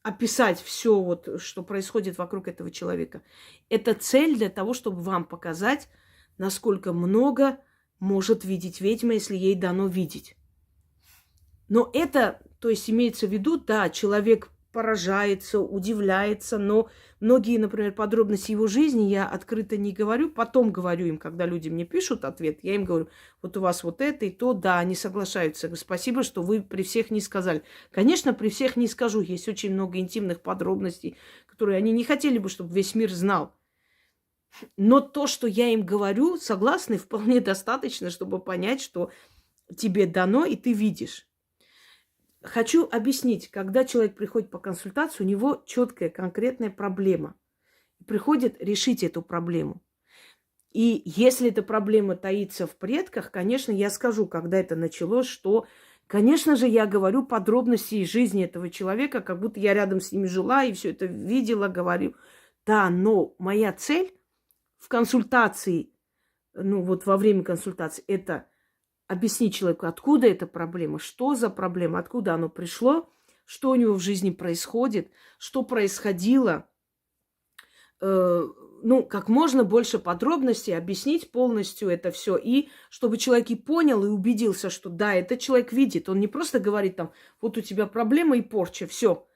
Описать все, вот, что происходит вокруг этого человека. Это цель для того, чтобы вам показать, насколько много может видеть ведьма, если ей дано видеть. Но это, то есть имеется в виду, да, человек поражается, удивляется, но многие, например, подробности его жизни я открыто не говорю, потом говорю им, когда люди мне пишут ответ, я им говорю, вот у вас вот это и то, да, они соглашаются, спасибо, что вы при всех не сказали. Конечно, при всех не скажу, есть очень много интимных подробностей, которые они не хотели бы, чтобы весь мир знал. Но то, что я им говорю, согласны, вполне достаточно, чтобы понять, что тебе дано, и ты видишь. Хочу объяснить, когда человек приходит по консультации, у него четкая, конкретная проблема. Приходит решить эту проблему. И если эта проблема таится в предках, конечно, я скажу, когда это началось, что, конечно же, я говорю подробности из жизни этого человека, как будто я рядом с ним жила и все это видела, говорю. Да, но моя цель в консультации, ну вот во время консультации, это объяснить человеку, откуда эта проблема, что за проблема, откуда оно пришло, что у него в жизни происходит, что происходило. Ну, как можно больше подробностей, объяснить полностью это все. И чтобы человек и понял, и убедился, что да, этот человек видит. Он не просто говорит там, вот у тебя проблема и порча, все.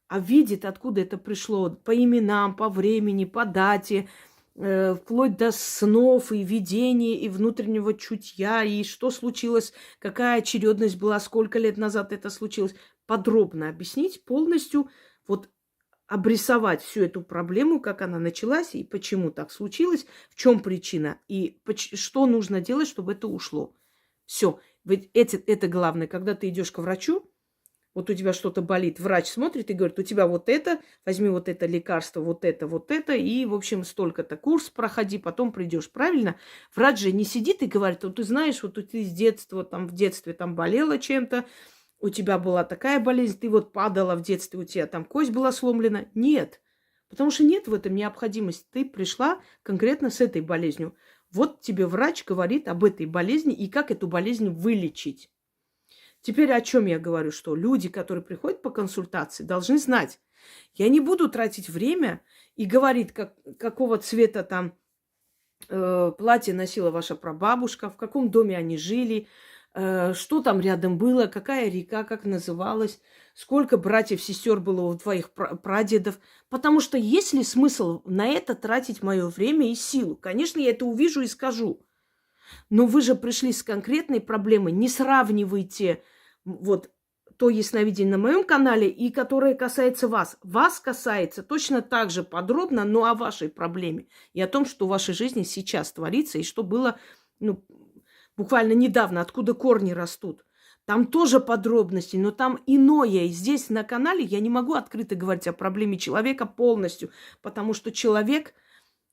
А видит, откуда это пришло, по именам, по времени, по дате, вплоть до снов и видений, и внутреннего чутья, и что случилось, какая очередность была, сколько лет назад это случилось. Подробно объяснить, полностью вот обрисовать всю эту проблему, как она началась и почему так случилось, в чем причина и что нужно делать, чтобы это ушло. Все. Ведь это главное. Когда ты идешь к врачу, вот у тебя что-то болит, врач смотрит и говорит, у тебя вот это, возьми вот это лекарство, вот это, и, в общем, столько-то курс проходи, потом придешь. Правильно? Врач же не сидит и говорит, вот ты знаешь, вот ты с детства, там, в детстве там болела чем-то, у тебя была такая болезнь, ты вот падала в детстве, у тебя там кость была сломлена. Нет. Потому что нет в этом необходимости. Ты пришла конкретно с этой болезнью. Вот тебе врач говорит об этой болезни и как эту болезнь вылечить. Теперь о чем я говорю, что люди, которые приходят по консультации, должны знать. Я не буду тратить время и говорить, какого цвета там платье носила ваша прабабушка, в каком доме они жили, что там рядом было, какая река, как называлась, сколько братьев, сестер было у твоих прадедов. Потому что есть ли смысл на это тратить мое время и силу? Конечно, я это увижу и скажу. Но вы же пришли с конкретной проблемой. Не сравнивайте вот то ясновидение на моем канале и которое касается вас. Вас касается точно так же подробно, но о вашей проблеме. И о том, что в вашей жизни сейчас творится, и что было буквально недавно, откуда корни растут. Там тоже подробности, но там иное. И здесь на канале я не могу открыто говорить о проблеме человека полностью, потому что человек,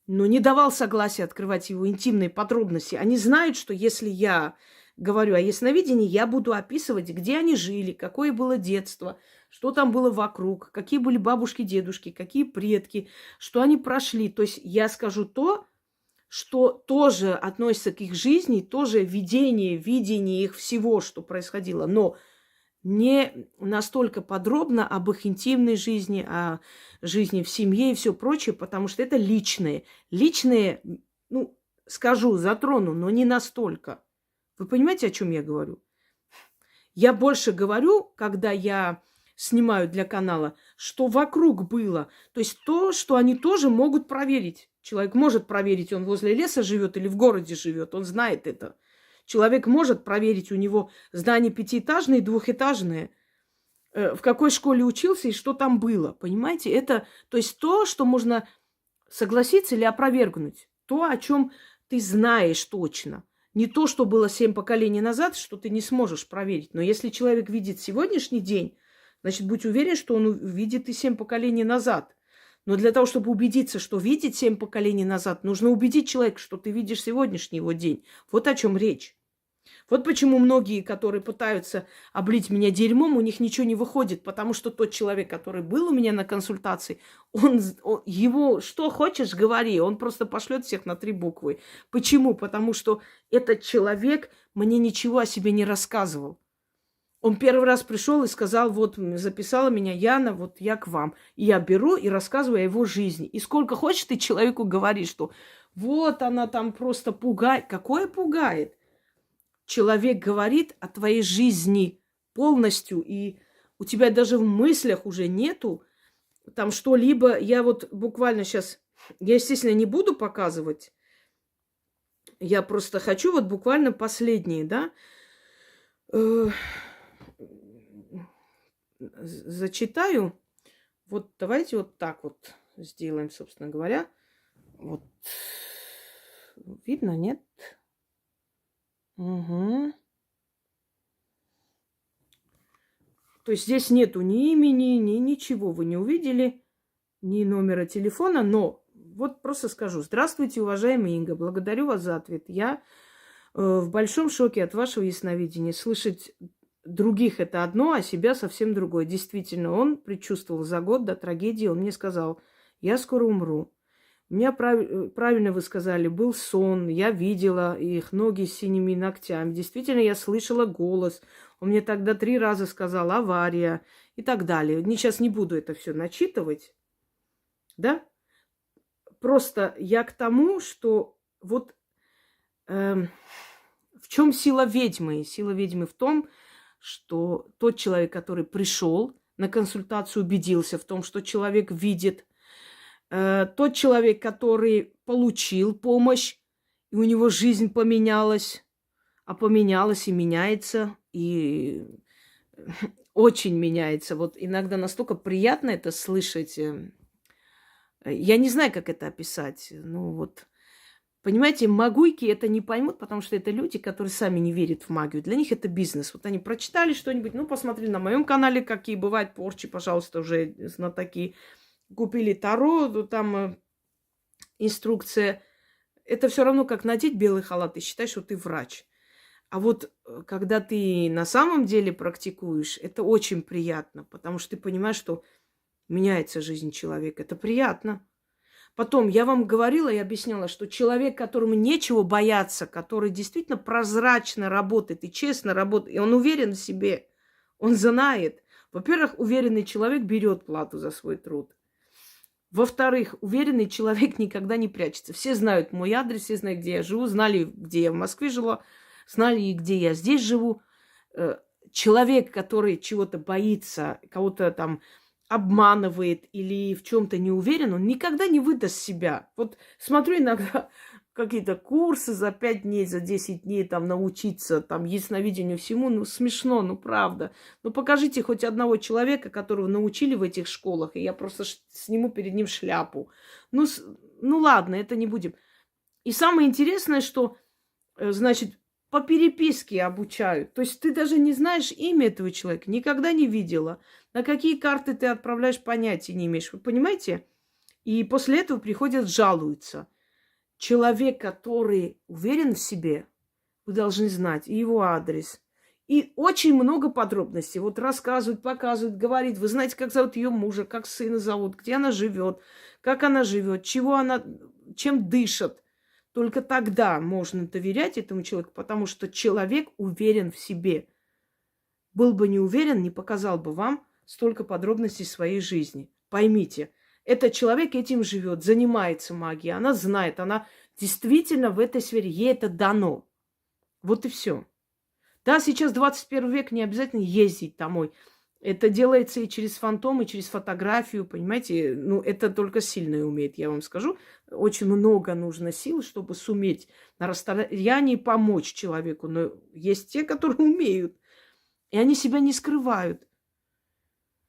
не давал согласия открывать его интимные подробности. Они знают, что если я говорю о ясновидении, я буду описывать, где они жили, какое было детство, что там было вокруг, какие были бабушки, дедушки, какие предки, что они прошли. То есть я скажу то, что тоже относится к их жизни, тоже видение их всего, что происходило, но не настолько подробно об их интимной жизни, о жизни в семье и все прочее, потому что это личное. Личное, скажу, затрону, но не настолько. Вы понимаете, о чем я говорю? Я больше говорю, когда я снимаю для канала, что вокруг было. То есть то, что они тоже могут проверить. Человек может проверить, он возле леса живет или в городе живет. Он знает это. Человек может проверить, у него здание пятиэтажное и двухэтажное. В какой школе учился и что там было. Понимаете? Это, то есть то, что можно согласиться или опровергнуть. То, о чем ты знаешь точно. Не то, что было 7 поколений назад, что ты не сможешь проверить. Но если человек видит сегодняшний день, значит, будь уверен, что он увидит и 7 поколений назад. Но для того, чтобы убедиться, что видит 7 поколений назад, нужно убедить человека, что ты видишь сегодняшний его день. Вот о чем речь. Вот почему многие, которые пытаются облить меня дерьмом, у них ничего не выходит, потому что тот человек, который был у меня на консультации, он его что хочешь, говори, он просто пошлет всех на 3 буквы. Почему? Потому что этот человек мне ничего о себе не рассказывал. Он первый раз пришел и сказал, вот записала меня Яна, вот я к вам. И я беру и рассказываю о его жизни. И сколько хочешь ты человеку говоришь, что вот она там просто пугает. Какое пугает? Человек говорит о твоей жизни полностью, и у тебя даже в мыслях уже нету там что-либо. Я вот буквально сейчас, я, естественно, не буду показывать, я просто хочу вот буквально последние, да, зачитаю. Вот давайте вот так вот сделаем, собственно говоря. Вот. Видно, нет? Угу. То есть здесь нету ни имени, ни ничего вы не увидели, ни номера телефона, но вот просто скажу. Здравствуйте, уважаемая Инга, благодарю вас за ответ. Я в большом шоке от вашего ясновидения. Слышать других это одно, а себя совсем другое. Действительно, он предчувствовал за год до трагедии, он мне сказал, я скоро умру. У меня, правильно вы сказали, был сон, я видела их ноги с синими ногтями. Действительно, я слышала голос. Он мне тогда 3 раза сказал авария и так далее. Сейчас не буду это все начитывать, да? Просто я к тому, что вот в чем сила ведьмы? Сила ведьмы в том, что тот человек, который пришел на консультацию, убедился в том, что человек видит. Тот человек, который получил помощь, и у него жизнь поменялась, а поменялась и меняется, и очень меняется. Вот иногда настолько приятно это слышать. Я не знаю, как это описать. Ну вот, понимаете, магуйки это не поймут, потому что это люди, которые сами не верят в магию. Для них это бизнес. Вот они прочитали что-нибудь, посмотри на моем канале, какие бывают порчи, пожалуйста, уже знатоки. Купили таро, там инструкция. Это все равно, как надеть белый халат и считать, что ты врач. А вот когда ты на самом деле практикуешь, это очень приятно, потому что ты понимаешь, что меняется жизнь человека. Это приятно. Потом, я вам говорила и объясняла, что человек, которому нечего бояться, который действительно прозрачно работает и честно работает, и он уверен в себе, он знает. Во-первых, уверенный человек берет плату за свой труд. Во-вторых, уверенный человек никогда не прячется. Все знают мой адрес, все знают, где я живу, знали, где я в Москве жила, знали, где я здесь живу. Человек, который чего-то боится, кого-то там обманывает или в чем-то не уверен, он никогда не выдаст себя. Вот смотрю иногда какие-то курсы за 5 дней, за 10 дней там научиться, там ясновидению всему, ну смешно, ну правда. Ну покажите хоть одного человека, которого научили в этих школах, и я просто сниму перед ним шляпу. Ну, ну ладно, это не будем. И самое интересное, что, значит, по переписке обучают. То есть ты даже не знаешь имя этого человека, никогда не видела. На какие карты ты отправляешь, понятия не имеешь. Вы понимаете? И после этого приходят, жалуются. Человек, который уверен в себе, вы должны знать и его адрес. И очень много подробностей. Вот рассказывают, показывают, говорит. Вы знаете, как зовут ее мужа, как сына зовут, где она живет, чего она, чем дышит. Только тогда можно доверять этому человеку, потому что человек уверен в себе. Был бы не уверен, не показал бы вам столько подробностей своей жизни. Поймите, этот человек этим живет, занимается магией, она знает, она действительно в этой сфере, ей это дано. Вот и все. Да, сейчас 21 век, не обязательно ездить домой. Это делается и через фантом, и через фотографию, понимаете? Ну, это только сильные умеют, я вам скажу. Очень много нужно сил, чтобы суметь на расстоянии помочь человеку. Но есть те, которые умеют. И они себя не скрывают.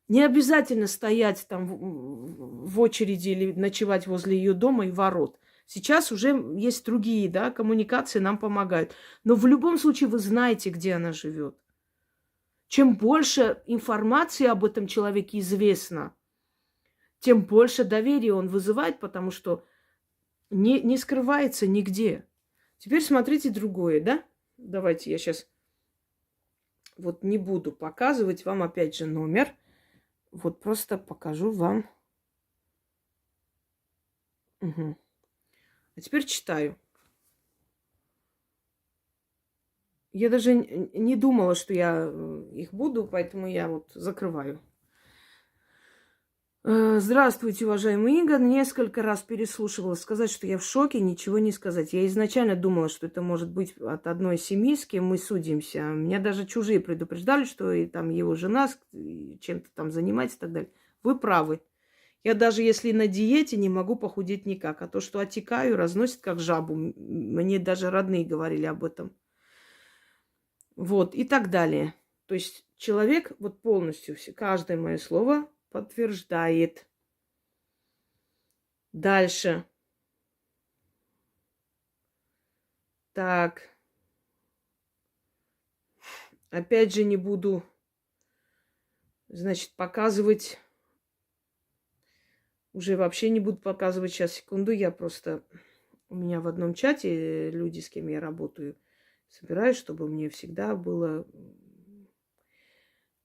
Не обязательно стоять там в очереди или ночевать возле ее дома и ворот. Сейчас уже есть другие, да, коммуникации нам помогают. Но в любом случае вы знаете, где она живет. Чем больше информации об этом человеке известно, тем больше доверия он вызывает, потому что не скрывается нигде. Теперь смотрите другое, да? Давайте я сейчас вот не буду показывать вам опять же номер. Вот просто покажу вам. Угу. А теперь читаю. Я даже не думала, что я их буду, поэтому я вот закрываю. Здравствуйте, уважаемый Игорь. Несколько раз переслушивала. Сказать, что я в шоке, ничего не сказать. Я изначально думала, что это может быть от одной семьи, с кем мы судимся. Меня даже чужие предупреждали, что и там его жена чем-то там занимается и так далее. Вы правы. Я даже если на диете не могу похудеть никак. А то, что отекаю, разносит как жабу. Мне даже родные говорили об этом. Вот, и так далее. То есть человек вот полностью, каждое мое слово подтверждает. Дальше. Так. Опять же не буду, значит, показывать. Уже вообще не буду показывать. Сейчас, секунду. Я просто... У меня в одном чате люди, с кем я работаю, собираюсь, чтобы мне всегда было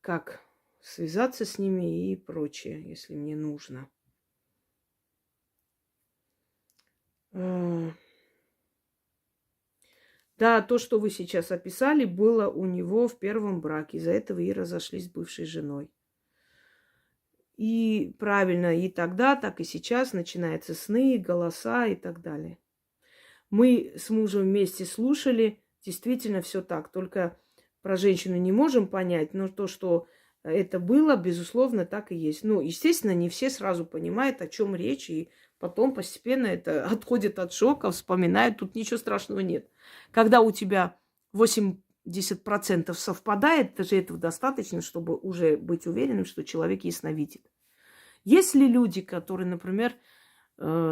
как связаться с ними и прочее, если мне нужно. Да, то, что вы сейчас описали, было у него в первом браке. Из-за этого и разошлись с бывшей женой. И правильно, и тогда, так и сейчас начинаются сны, голоса и так далее. Мы с мужем вместе слушали, действительно все так. Только про женщину не можем понять, но то, что это было, безусловно, так и есть. Ну, естественно, не все сразу понимают, о чем речь, и потом постепенно это отходит от шока, вспоминают, тут ничего страшного нет. Когда у тебя 80% совпадает, даже этого достаточно, чтобы уже быть уверенным, что человек ясновидит. Есть ли люди, которые, например,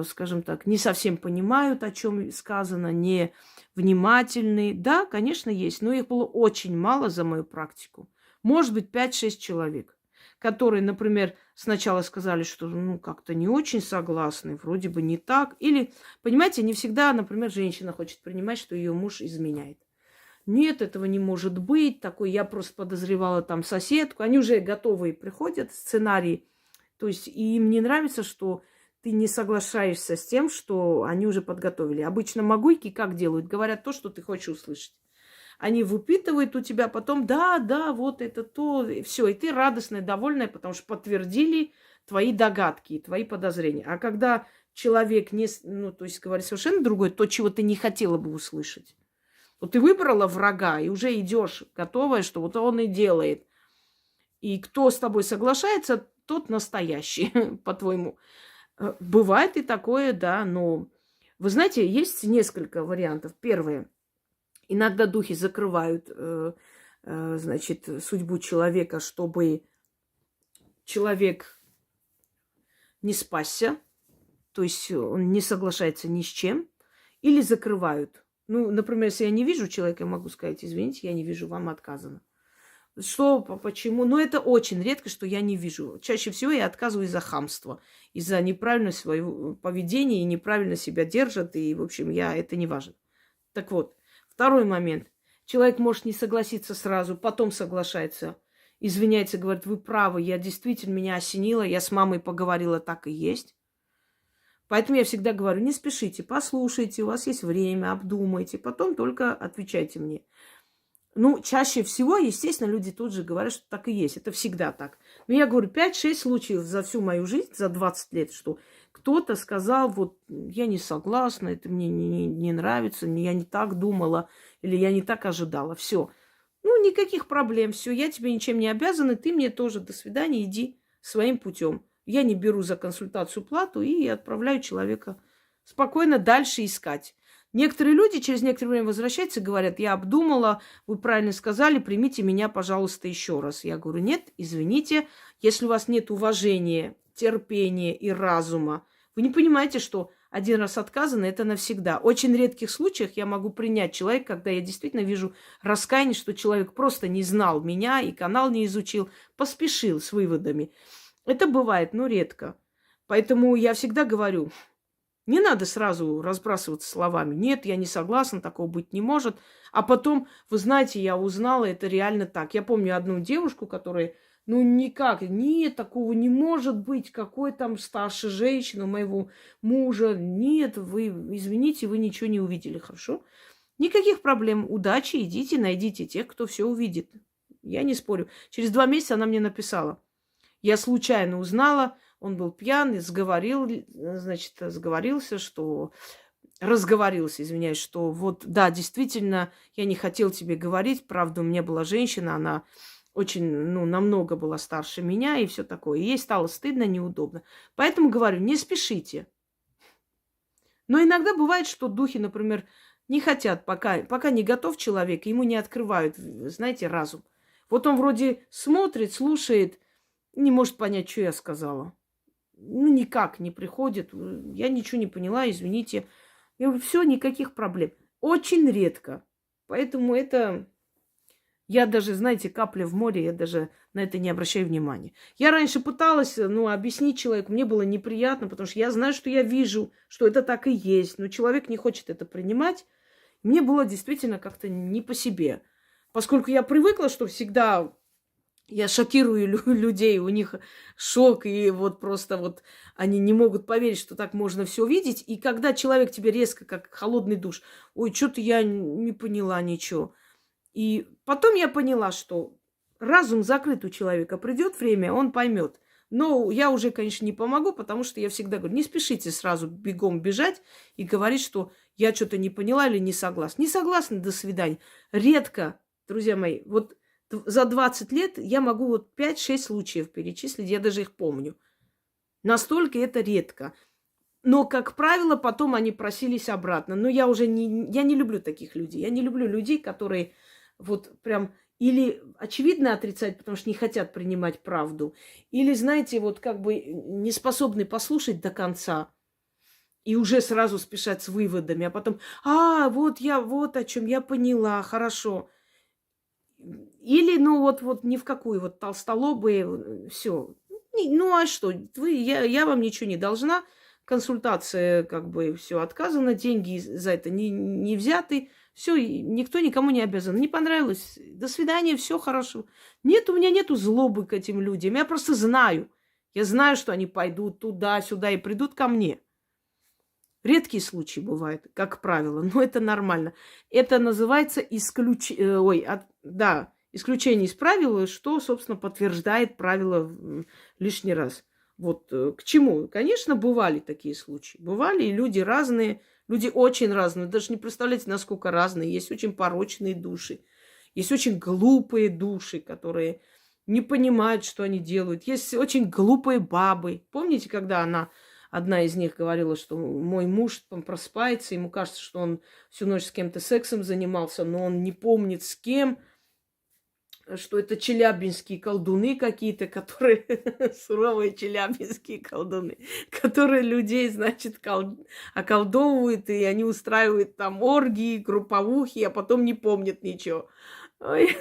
скажем так, не совсем понимают, о чем сказано, не внимательны? Да, конечно, есть, но их было очень мало за мою практику. Может быть, 5-6 человек, которые, например, сначала сказали, что ну как-то не очень согласны, вроде бы не так. Или, понимаете, не всегда, например, женщина хочет принимать, что ее муж изменяет. Нет, этого не может быть. Такой, я просто подозревала там соседку. Они уже готовые приходят, сценарии. То есть и им не нравится, что ты не соглашаешься с тем, что они уже подготовили. Обычно магуйки как делают? Говорят то, что ты хочешь услышать. Они выпитывают у тебя потом, да, вот это то, и все. И ты радостная, довольная, потому что подтвердили твои догадки, твои подозрения. А когда человек не, ну, то есть говорит совершенно другое, то, чего ты не хотела бы услышать, Вот ты выбрала врага и уже идешь готовая, что вот он и делает. И кто с тобой соглашается, тот настоящий, по-твоему. Бывает и такое, да, но вы знаете, есть несколько вариантов. Первое. Иногда духи закрывают, значит, судьбу человека, чтобы человек не спасся, то есть он не соглашается ни с чем, или закрывают. Ну, например, если я не вижу человека, я могу сказать, извините, я не вижу, вам отказано. Что, почему? Но это очень редко, что я не вижу. Чаще всего я отказываю из-за хамства, из-за неправильного своего поведения, и неправильно себя держат, и, в общем, это не важно. Так вот, второй момент. Человек может не согласиться сразу, потом соглашается, извиняется, говорит, вы правы, я действительно, меня осенило, я с мамой поговорила, так и есть. Поэтому я всегда говорю, не спешите, послушайте, у вас есть время, обдумайте, потом только отвечайте мне. Ну, чаще всего, естественно, люди тут же говорят, что так и есть. Это всегда так. Но я говорю, 5-6 случаев за всю мою жизнь, за 20 лет, что кто-то сказал, вот, я не согласна, это мне не нравится, я не так думала, или я не так ожидала. Все. Ну, никаких проблем, все, я тебе ничем не обязана, ты мне тоже, до свидания, иди своим путем. Я не беру за консультацию плату и отправляю человека спокойно дальше искать. Некоторые люди через некоторое время возвращаются и говорят, я обдумала, вы правильно сказали, примите меня, пожалуйста, еще раз. Я говорю, нет, извините, если у вас нет уважения, терпения и разума, вы не понимаете, что один раз отказано, это навсегда. В очень редких случаях я могу принять человека, когда я действительно вижу раскаяние, что человек просто не знал меня и канал не изучил, поспешил с выводами. Это бывает, но редко. Поэтому я всегда говорю, не надо сразу разбрасываться словами. Нет, я не согласна, такого быть не может. А потом, вы знаете, я узнала, это реально так. Я помню одну девушку, которая, ну никак, нет, такого не может быть. Какой там старшая женщина моего мужа. Нет, вы, извините, вы ничего не увидели, хорошо? Никаких проблем. Удачи, идите, найдите тех, кто все увидит. Я не спорю. Через 2 месяца она мне написала. Я случайно узнала, он был пьян, разговорился, извиняюсь, что вот, да, действительно, я не хотел тебе говорить, правда, у меня была женщина, она очень, намного была старше меня и все такое. И ей стало стыдно, неудобно. Поэтому говорю, не спешите. Но иногда бывает, что духи, например, не хотят, пока не готов человек, ему не открывают, знаете, разум. Вот он вроде смотрит, слушает, не может понять, что я сказала. Никак не приходит. Я ничего не поняла, извините. Я говорю, все, никаких проблем. Очень редко. Поэтому это... Я даже, знаете, капля в море, я даже на это не обращаю внимания. Я раньше пыталась, объяснить человеку, мне было неприятно, потому что я знаю, что я вижу, что это так и есть, но человек не хочет это принимать. Мне было действительно как-то не по себе. Поскольку я привыкла, что всегда... Я шокирую людей, у них шок, и вот просто вот они не могут поверить, что так можно все видеть. И когда человек тебе резко, как холодный душ, ой, что-то я не поняла ничего. И потом я поняла, что разум закрыт у человека, придет время, он поймет. Но я уже, конечно, не помогу, потому что я всегда говорю, не спешите сразу бегом бежать и говорить, что я что-то не поняла или не согласна. Не согласна, до свидания. Редко, друзья мои, вот за 20 лет я могу вот 5-6 случаев перечислить, я даже их помню. Настолько это редко. Но, как правило, потом они просились обратно. Но я уже не люблю таких людей. Я не люблю людей, которые вот прям или очевидно отрицают, потому что не хотят принимать правду, или, знаете, вот как бы не способны послушать до конца и уже сразу спешать с выводами, а потом, вот о чем я поняла, хорошо. Или, вот ни в какую, вот толстолобые, все. А что, я вам ничего не должна, консультация, как бы, все отказано, деньги за это не взяты, все, никто никому не обязан. Не понравилось, до свидания, все хорошо. Нет, у меня нету злобы к этим людям, я просто знаю. Я знаю, что они пойдут туда-сюда и придут ко мне. Редкие случаи бывают, как правило, но это нормально. Это называется исключение из правила, что, собственно, подтверждает правило лишний раз. Вот к чему? Конечно, бывали такие случаи. Бывали и люди разные, люди очень разные. Даже не представляете, насколько разные. Есть очень порочные души, есть очень глупые души, которые не понимают, что они делают. Есть очень глупые бабы. Помните, когда одна из них говорила, что мой муж он просыпается, ему кажется, что он всю ночь с кем-то сексом занимался, но он не помнит с кем, что это челябинские колдуны какие-то, которые суровые челябинские колдуны, которые людей, значит, околдовывают, и они устраивают там оргии, групповухи, а потом не помнят ничего. Ой,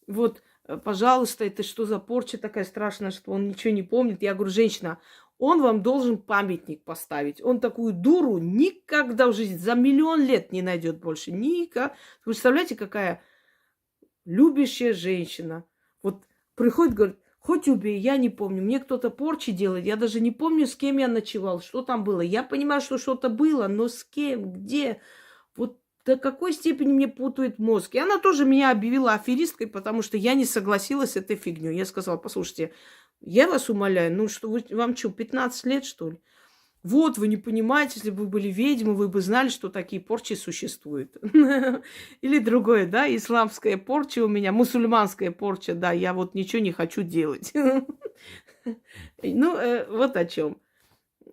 вот, пожалуйста, это что за порча такая страшная, что он ничего не помнит? Я говорю, женщина, он вам должен памятник поставить. Он такую дуру никогда в жизни, за миллион лет не найдет больше. Никогда. Вы представляете, какая любящая женщина. Вот приходит, говорит, хоть убей, я не помню. Мне кто-то порчи делает, я даже не помню, с кем я ночевал, что там было. Я понимаю, что что-то было, но с кем, где? Вот до какой степени мне путает мозг. И она тоже меня объявила аферисткой, потому что я не согласилась с этой фигней. Я сказала, послушайте, я вас умоляю, ну что, вам что, 15 лет, что ли? Вот, вы не понимаете, если бы вы были ведьмы, вы бы знали, что такие порчи существуют. Или другое, да, исламская порча у меня, мусульманская порча, да, я вот ничего не хочу делать. Ну, вот о чем.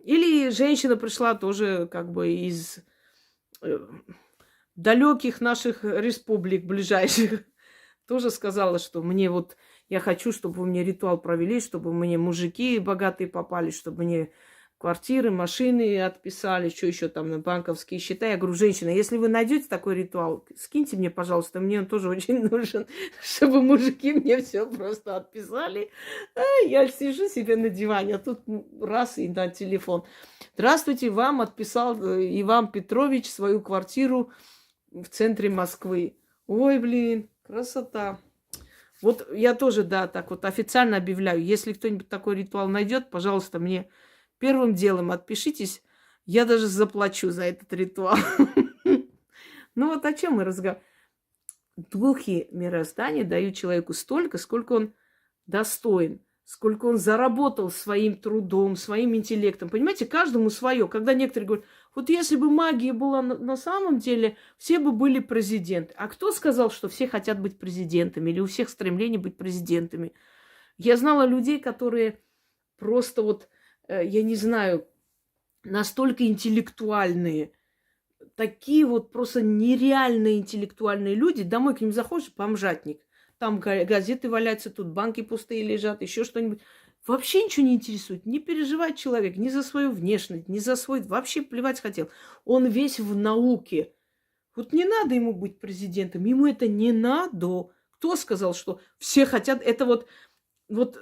Или женщина пришла тоже как бы из далеких наших республик ближайших. Тоже сказала, что мне вот, я хочу, чтобы вы мне ритуал провели, чтобы мне мужики богатые попали, чтобы мне квартиры, машины отписали, что еще там на банковские счета. Я говорю, женщина, если вы найдете такой ритуал, скиньте мне, пожалуйста, мне он тоже очень нужен, чтобы мужики мне все просто отписали. Я сижу себе на диване, а тут раз и на телефон. Здравствуйте, вам отписал Иван Петрович свою квартиру в центре Москвы. Ой, блин, красота. Вот я тоже, да, так вот официально объявляю, если кто-нибудь такой ритуал найдет, пожалуйста, мне первым делом отпишитесь, я даже заплачу за этот ритуал. Ну вот о чем мы разговариваем. Духи мироздания дают человеку столько, сколько он достоин, сколько он заработал своим трудом, своим интеллектом. Понимаете, каждому свое. Когда некоторые говорят, вот если бы магия была на самом деле, все бы были президенты. А кто сказал, что все хотят быть президентами или у всех стремление быть президентами? Я знала людей, которые просто вот, я не знаю, настолько интеллектуальные, такие вот просто нереальные интеллектуальные люди. Домой к ним заходишь, бомжатник. Там газеты валяются, тут банки пустые лежат, еще что-нибудь. Вообще ничего не интересует. Не переживает человек ни за свою внешность, ни за свой... Вообще плевать хотел. Он весь в науке. Вот не надо ему быть президентом. Ему это не надо. Кто сказал, что все хотят... Это вот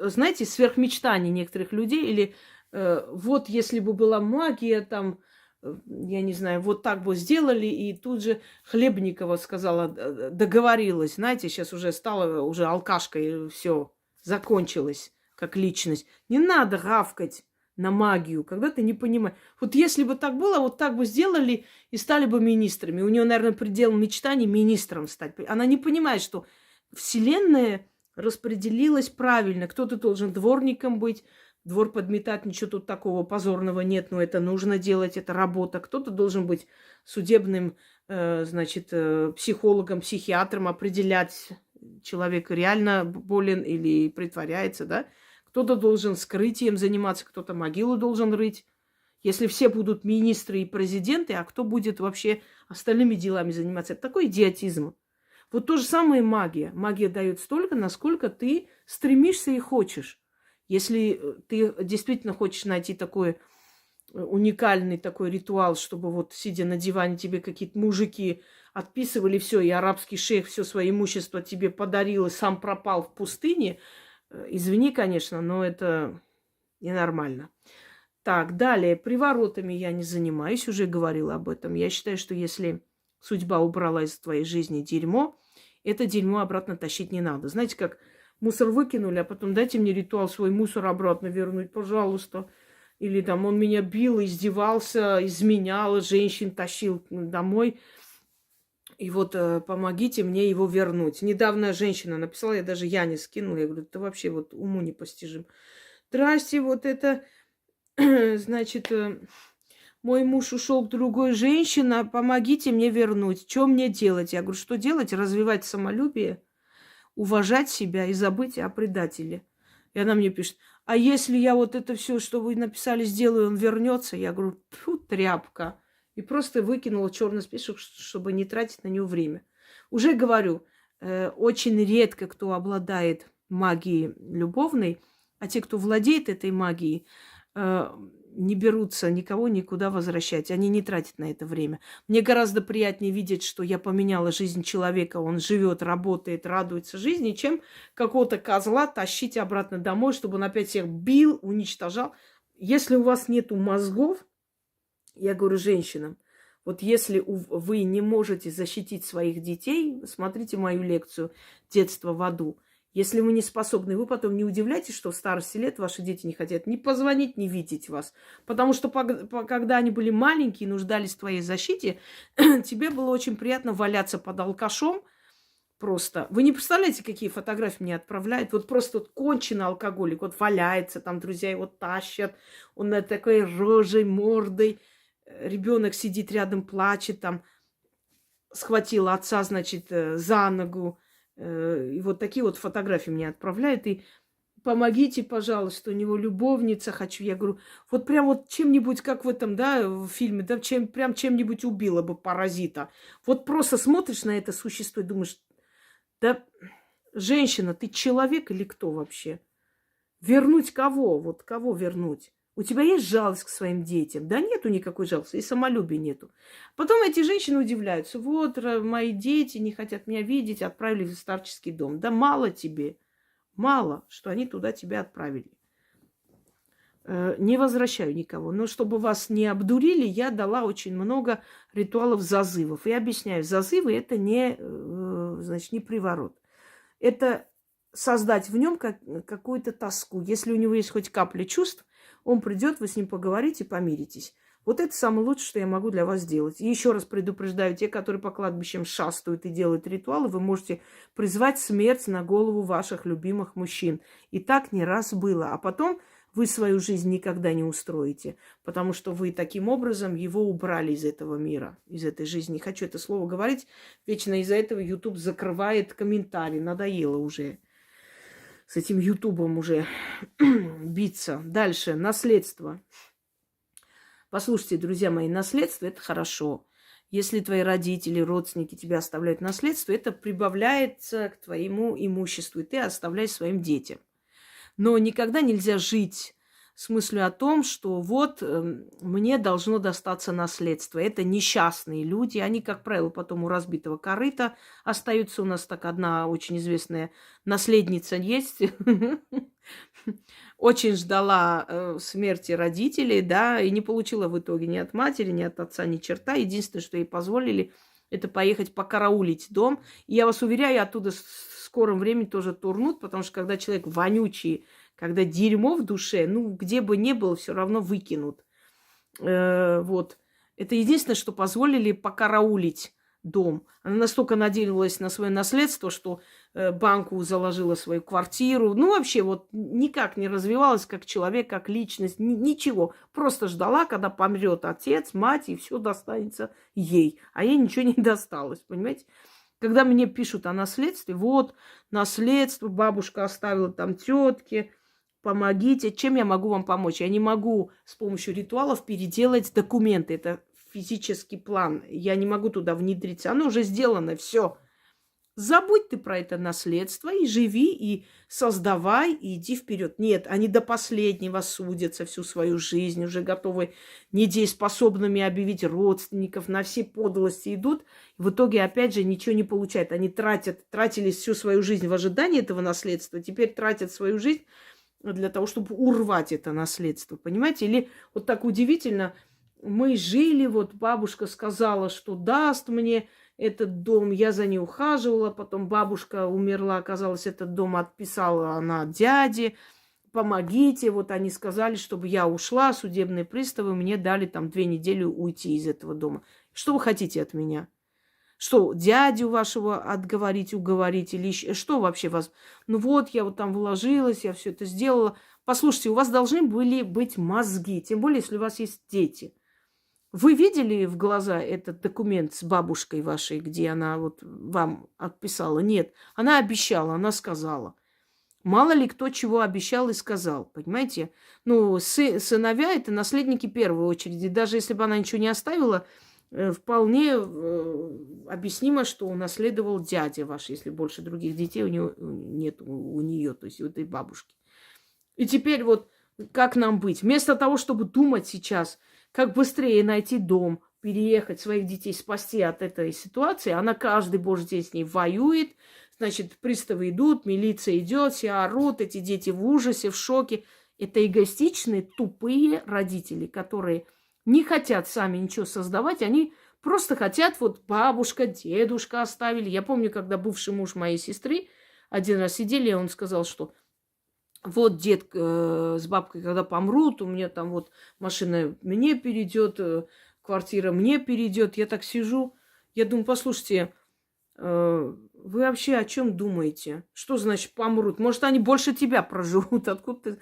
знаете, сверхмечтание некоторых людей. Или вот если бы была магия, там, я не знаю, вот так бы сделали. И тут же Хлебникова сказала, договорилась. Знаете, сейчас уже стала уже алкашкой, все, закончилось как личность. Не надо гавкать на магию, когда ты не понимаешь. Вот если бы так было, вот так бы сделали и стали бы министрами. У нее, наверное, предел мечтаний министром стать. Она не понимает, что Вселенная распределилась правильно. Кто-то должен дворником быть, двор подметать, ничего тут такого позорного нет, но это нужно делать, это работа. Кто-то должен быть судебным, психологом, психиатром, определять, человек реально болен или притворяется, да? Кто-то должен скрытием заниматься, кто-то могилу должен рыть. Если все будут министры и президенты, а кто будет вообще остальными делами заниматься? Это такой идиотизм. Вот то же самое магия. Магия дает столько, насколько ты стремишься и хочешь. Если ты действительно хочешь найти такой уникальный такой ритуал, чтобы вот сидя на диване тебе какие-то мужики отписывали все, и арабский шейх все свое имущество тебе подарил и сам пропал в пустыне, извини, конечно, но это ненормально. Так, далее. Приворотами я не занимаюсь, уже говорила об этом. Я считаю, что если судьба убрала из твоей жизни дерьмо, это дерьмо обратно тащить не надо. Знаете, как мусор выкинули, а потом дайте мне ритуал свой мусор обратно вернуть, пожалуйста. Или там он меня бил, издевался, изменял, женщин тащил домой. И вот помогите мне его вернуть. Недавно женщина написала, я даже не скинула. Я говорю, ты вообще вот уму непостижим. Здрасте, вот это, значит, мой муж ушел к другой женщине, помогите мне вернуть. Что мне делать? Я говорю, что делать? Развивать самолюбие, уважать себя и забыть о предателе. И она мне пишет, а если я вот это все, что вы написали, сделаю, он вернется? Я говорю, тьфу, тряпка. И просто выкинула черный список, чтобы не тратить на него время. Уже говорю, очень редко кто обладает магией любовной, а те, кто владеет этой магией, не берутся никого никуда возвращать. Они не тратят на это время. Мне гораздо приятнее видеть, что я поменяла жизнь человека. Он живет, работает, радуется жизни, чем какого-то козла тащить обратно домой, чтобы он опять всех бил, уничтожал. Если у вас нету мозгов, я говорю женщинам, вот если вы не можете защитить своих детей, смотрите мою лекцию «Детство в аду». Если вы не способны, вы потом не удивляйтесь, что в старости лет ваши дети не хотят ни позвонить, ни видеть вас. Потому что когда они были маленькие, нуждались в твоей защите, тебе было очень приятно валяться под алкашом просто. Вы не представляете, какие фотографии мне отправляют. Вот просто вот конченый алкоголик, вот валяется, там друзья его тащат, он на такой рожей, мордой. Ребенок сидит рядом, плачет, там схватил отца, значит, за ногу. И вот такие вот фотографии мне отправляют. И помогите, пожалуйста, у него любовница хочу. Я говорю, вот прям вот чем-нибудь, как в этом, да, в фильме, да, прям чем-нибудь убила бы паразита. Вот просто смотришь на это существо и думаешь, да, женщина, ты человек или кто вообще? Вернуть кого? Вот кого вернуть? У тебя есть жалость к своим детям? Да нету никакой жалости, и самолюбия нету. Потом эти женщины удивляются. Вот, мои дети не хотят меня видеть, отправили в старческий дом. Да мало тебе, мало, что они туда тебя отправили. Не возвращаю никого. Но чтобы вас не обдурили, я дала очень много ритуалов зазывов. И объясняю, зазывы это не, значит, не приворот. Это создать в нем какую-то тоску. Если у него есть хоть капля чувств, он придет, вы с ним поговорите, помиритесь. Вот это самое лучшее, что я могу для вас сделать. И еще раз предупреждаю, те, которые по кладбищам шастают и делают ритуалы, вы можете призвать смерть на голову ваших любимых мужчин. И так не раз было. А потом вы свою жизнь никогда не устроите, потому что вы таким образом его убрали из этого мира, из этой жизни. Не хочу это слово говорить, вечно из-за этого YouTube закрывает комментарии. Надоело уже с этим Ютубом уже биться. Дальше, наследство. Послушайте, друзья мои, наследство – это хорошо. Если твои родители, родственники тебя оставляют наследство, это прибавляется к твоему имуществу, и ты оставляешь своим детям. Но никогда нельзя жить с мыслью о том, что вот мне должно достаться наследство. Это несчастные люди. Они, как правило, потом у разбитого корыта остаются. У нас так одна очень известная наследница есть. Очень ждала смерти родителей, да, и не получила в итоге ни от матери, ни от отца, ни черта. Единственное, что ей позволили, это поехать покараулить дом. И я вас уверяю, оттуда в скором времени тоже турнут, потому что когда человек вонючий, когда дерьмо в душе, ну, где бы ни было, все равно выкинут. Вот. Это единственное, что позволили покараулить дом. Она настолько надеялась на свое наследство, что банку заложила свою квартиру. Ну, вообще, вот никак не развивалась как человек, как личность, ничего. Просто ждала, когда помрет отец, мать, и все достанется ей. А ей ничего не досталось, понимаете? Когда мне пишут о наследстве, вот, наследство, бабушка оставила там тетке, помогите. Чем я могу вам помочь? Я не могу с помощью ритуалов переделать документы. Это физический план. Я не могу туда внедриться. Оно уже сделано, все. Забудь ты про это наследство и живи, и создавай, и иди вперед. Нет, они до последнего судятся всю свою жизнь, уже готовы недееспособными объявить родственников, на все подлости идут. В итоге, опять же, ничего не получают. Они тратили всю свою жизнь в ожидании этого наследства, теперь тратят свою жизнь для того, чтобы урвать это наследство, понимаете? Или вот так удивительно, мы жили, вот бабушка сказала, что даст мне этот дом, я за ней ухаживала, потом бабушка умерла, оказалось, этот дом отписала она дяде, помогите, вот они сказали, чтобы я ушла, судебные приставы мне дали там 2 недели уйти из этого дома. Что вы хотите от меня? Что, дядю вашего отговорить, уговорить или что вообще вас? Ну вот, я вот там вложилась, я все это сделала. Послушайте, у вас должны были быть мозги, тем более, если у вас есть дети. Вы видели в глаза этот документ с бабушкой вашей, где она вот вам отписала? Нет, она обещала, она сказала. Мало ли кто чего обещал и сказал, понимаете? Ну, сыновья – это наследники в первую очередь. И даже если бы она ничего не оставила, вполне объяснимо, что унаследовал дядя ваш, если больше других детей у него нет, у нее, то есть у этой бабушки. И теперь вот как нам быть? Вместо того, чтобы думать сейчас, как быстрее найти дом, переехать, своих детей спасти от этой ситуации, она каждый божий день с ней воюет. Значит, приставы идут, милиция идет, все орут, эти дети в ужасе, в шоке. Это эгоистичные, тупые родители, которые не хотят сами ничего создавать, они просто хотят, вот бабушка, дедушка оставили. Я помню, когда бывший муж моей сестры один раз сидели, и он сказал, что вот дед с бабкой, когда помрут, у меня там вот машина мне перейдет, квартира мне перейдет. Я так сижу, я думаю, послушайте, вы вообще о чем думаете? Что значит помрут? Может, они больше тебя проживут? Откуда ты?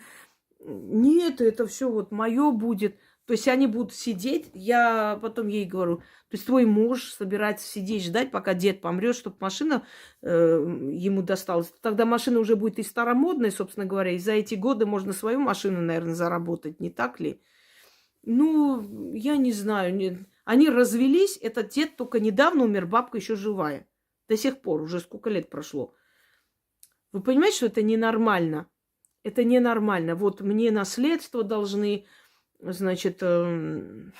Нет, это все вот мое будет. То есть они будут сидеть, я потом ей говорю, то есть твой муж собирается сидеть, ждать, пока дед помрет, чтобы машина ему досталась. Тогда машина уже будет и старомодная, собственно говоря, и за эти годы можно свою машину, наверное, заработать, не так ли? Ну, я не знаю. Они развелись, этот дед только недавно умер, бабка еще живая. До сих пор, уже сколько лет прошло. Вы понимаете, что это ненормально? Это ненормально. Вот мне наследство должны, значит, они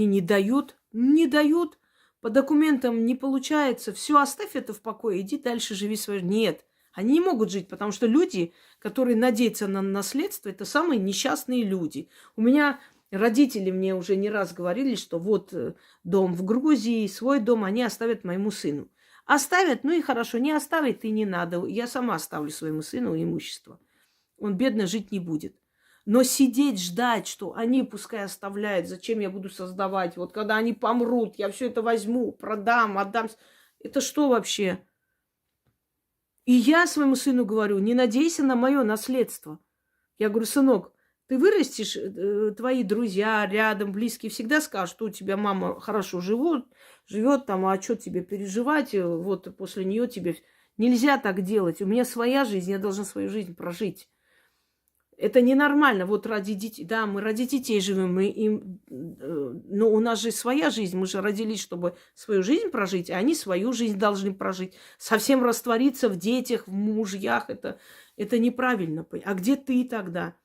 не дают. Не дают. По документам не получается. Все, оставь это в покое, иди дальше, живи свою жизнь. Нет. Они не могут жить, потому что люди, которые надеются на наследство, это самые несчастные люди. У меня родители мне уже не раз говорили, что вот дом в Грузии, свой дом они оставят моему сыну. Оставят, ну и хорошо, не оставят и не надо. Я сама оставлю своему сыну имущество. Он бедно жить не будет. Но сидеть, ждать, что они пускай оставляют, зачем я буду создавать? Вот когда они помрут, я все это возьму, продам, отдам. Это что вообще? И я своему сыну говорю, не надейся на мое наследство. Я говорю, сынок, ты вырастешь, твои друзья рядом, близкие всегда скажут, что у тебя мама хорошо живет там, а что тебе переживать, вот после нее тебе... Нельзя так делать. У меня своя жизнь, я должна свою жизнь прожить. Это ненормально. Вот ради детей, да, мы ради детей живем, но у нас же своя жизнь. Мы же родились, чтобы свою жизнь прожить, а они свою жизнь должны прожить. Совсем раствориться в детях, в мужьях, это неправильно. А где ты тогда?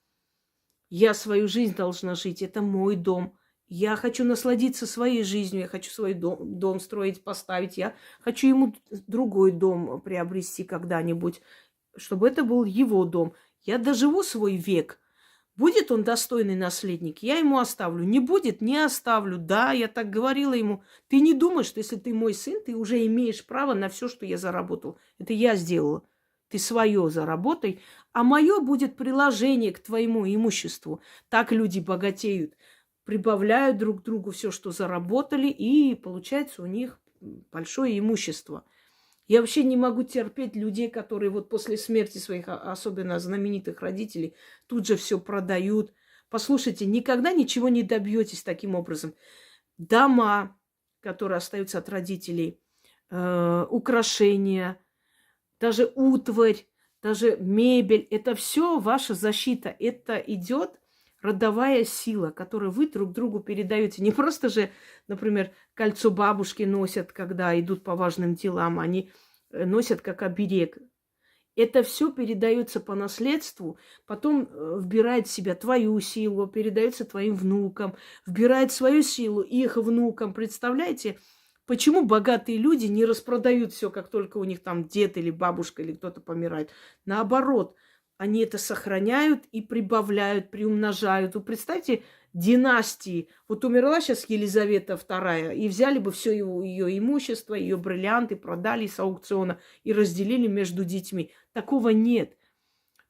Я свою жизнь должна жить, это мой дом. Я хочу насладиться своей жизнью, я хочу свой дом строить, поставить. Я хочу ему другой дом приобрести когда-нибудь, чтобы это был его дом. Я доживу свой век. Будет он достойный наследник, я ему оставлю. Не будет, не оставлю. Да, я так говорила ему. Ты не думаешь, что если ты мой сын, ты уже имеешь право на все, что я заработал. Это я сделала. Ты свое заработай, а мое будет приложение к твоему имуществу. Так люди богатеют, прибавляют друг другу все, что заработали, и получается у них большое имущество. Я вообще не могу терпеть людей, которые вот после смерти своих, особенно знаменитых родителей, тут же все продают. Послушайте, никогда ничего не добьетесь таким образом. Дома, которые остаются от родителей, украшения, даже утварь, даже мебель, это все ваша защита. Это идет родовая сила, которую вы друг другу передаете. Не просто же, например, кольцо бабушки носят, когда идут по важным делам, они носят как оберег. Это все передается по наследству, потом вбирает в себя твою силу, передается твоим внукам, вбирает свою силу их внукам. Представляете, почему богатые люди не распродают все, как только у них там дед или бабушка или кто-то помирает? Наоборот, они это сохраняют и прибавляют, приумножают. Вы представьте, династии. Вот умерла сейчас Елизавета II, и взяли бы все ее имущество, ее бриллианты, продали с аукциона и разделили между детьми. Такого нет.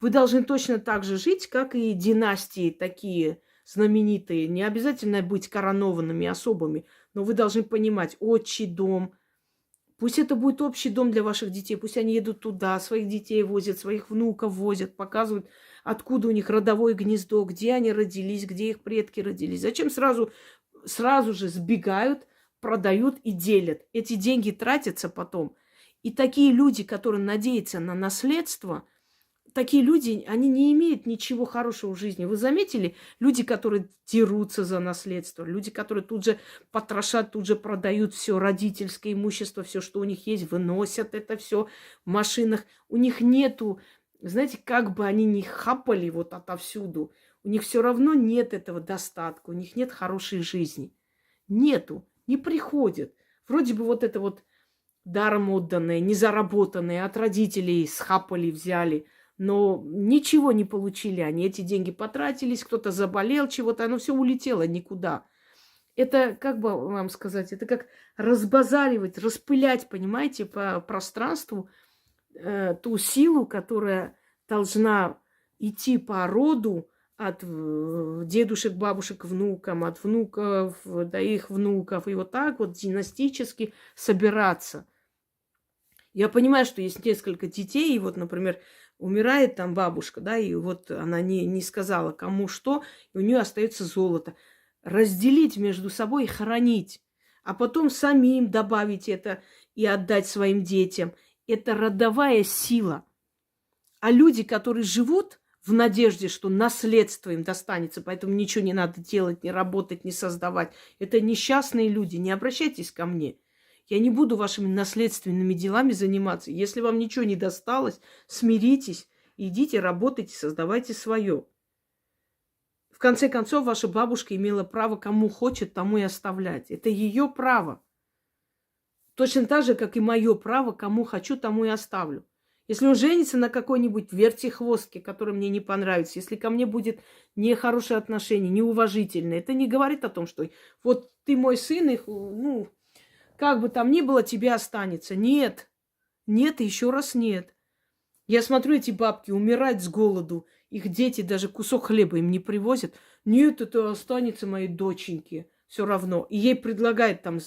Вы должны точно так же жить, как и династии такие знаменитые. Не обязательно быть коронованными особами, но вы должны понимать, отчий дом, Пусть это будет общий дом для ваших детей. Пусть они едут туда, своих детей возят, своих внуков возят, показывают, откуда у них родовое гнездо, где они родились, где их предки родились. Зачем сразу же сбегают, продают и делят? Эти деньги тратятся потом. И такие люди, которые надеются на наследство, такие люди, они не имеют ничего хорошего в жизни. Вы заметили? Люди, которые дерутся за наследство, люди, которые тут же потрошат, тут же продают все родительское имущество, все, что у них есть, выносят это все в машинах. У них нету, знаете, как бы они ни хапали вот отовсюду, у них все равно нет этого достатка, у них нет хорошей жизни. Нету, не приходит. Вроде бы вот это вот даром отданное, незаработанное, от родителей схапали, взяли. Но ничего не получили они. Эти деньги потратились, кто-то заболел чего-то, оно все улетело никуда. Это, как бы вам сказать, это как разбазаривать, распылять, понимаете, по пространству ту силу, которая должна идти по роду от дедушек, бабушек к внукам, от внуков до их внуков. И вот так вот династически собираться. Я понимаю, что есть несколько детей, и вот, например, умирает там бабушка, да, и вот она не сказала кому что, и у нее остается золото. Разделить между собой и хранить, а потом самим добавить это и отдать своим детям. Это родовая сила. А люди, которые живут в надежде, что наследство им достанется, поэтому ничего не надо делать, не работать, не создавать, это несчастные люди. Не обращайтесь ко мне. Я не буду вашими наследственными делами заниматься. Если вам ничего не досталось, смиритесь, идите, работайте, создавайте свое. В конце концов, ваша бабушка имела право, кому хочет, тому и оставлять. Это ее право. Точно так же, как и мое право, кому хочу, тому и оставлю. Если он женится на какой-нибудь вертихвостке, который мне не понравится, если ко мне будет нехорошее отношение, неуважительное, это не говорит о том, что вот ты мой сын, и, как бы там ни было, тебе останется. Нет. Нет и еще раз нет. Я смотрю, эти бабки умирают с голоду. Их дети даже кусок хлеба им не привозят. Нет, это останется моей доченьке. Все равно. И ей предлагают там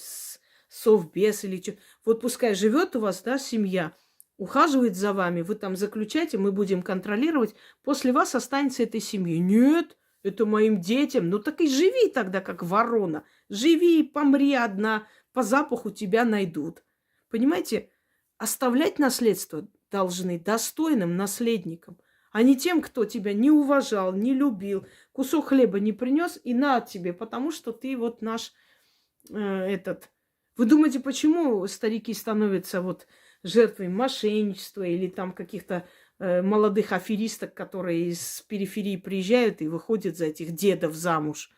совбез или что. Вот пускай живет у вас, да, семья, ухаживает за вами, вы там заключаете, мы будем контролировать. После вас останется этой семьи. Нет, это моим детям. Ну так и живи тогда, как ворона. Живи, помри одна. По запаху тебя найдут. Понимаете? Оставлять наследство должны достойным наследникам, а не тем, кто тебя не уважал, не любил, кусок хлеба не принес и на тебе, потому что ты вот наш этот. Вы думаете, почему старики становятся вот жертвой мошенничества или там каких-то молодых аферисток, которые из периферии приезжают и выходят за этих дедов замуж?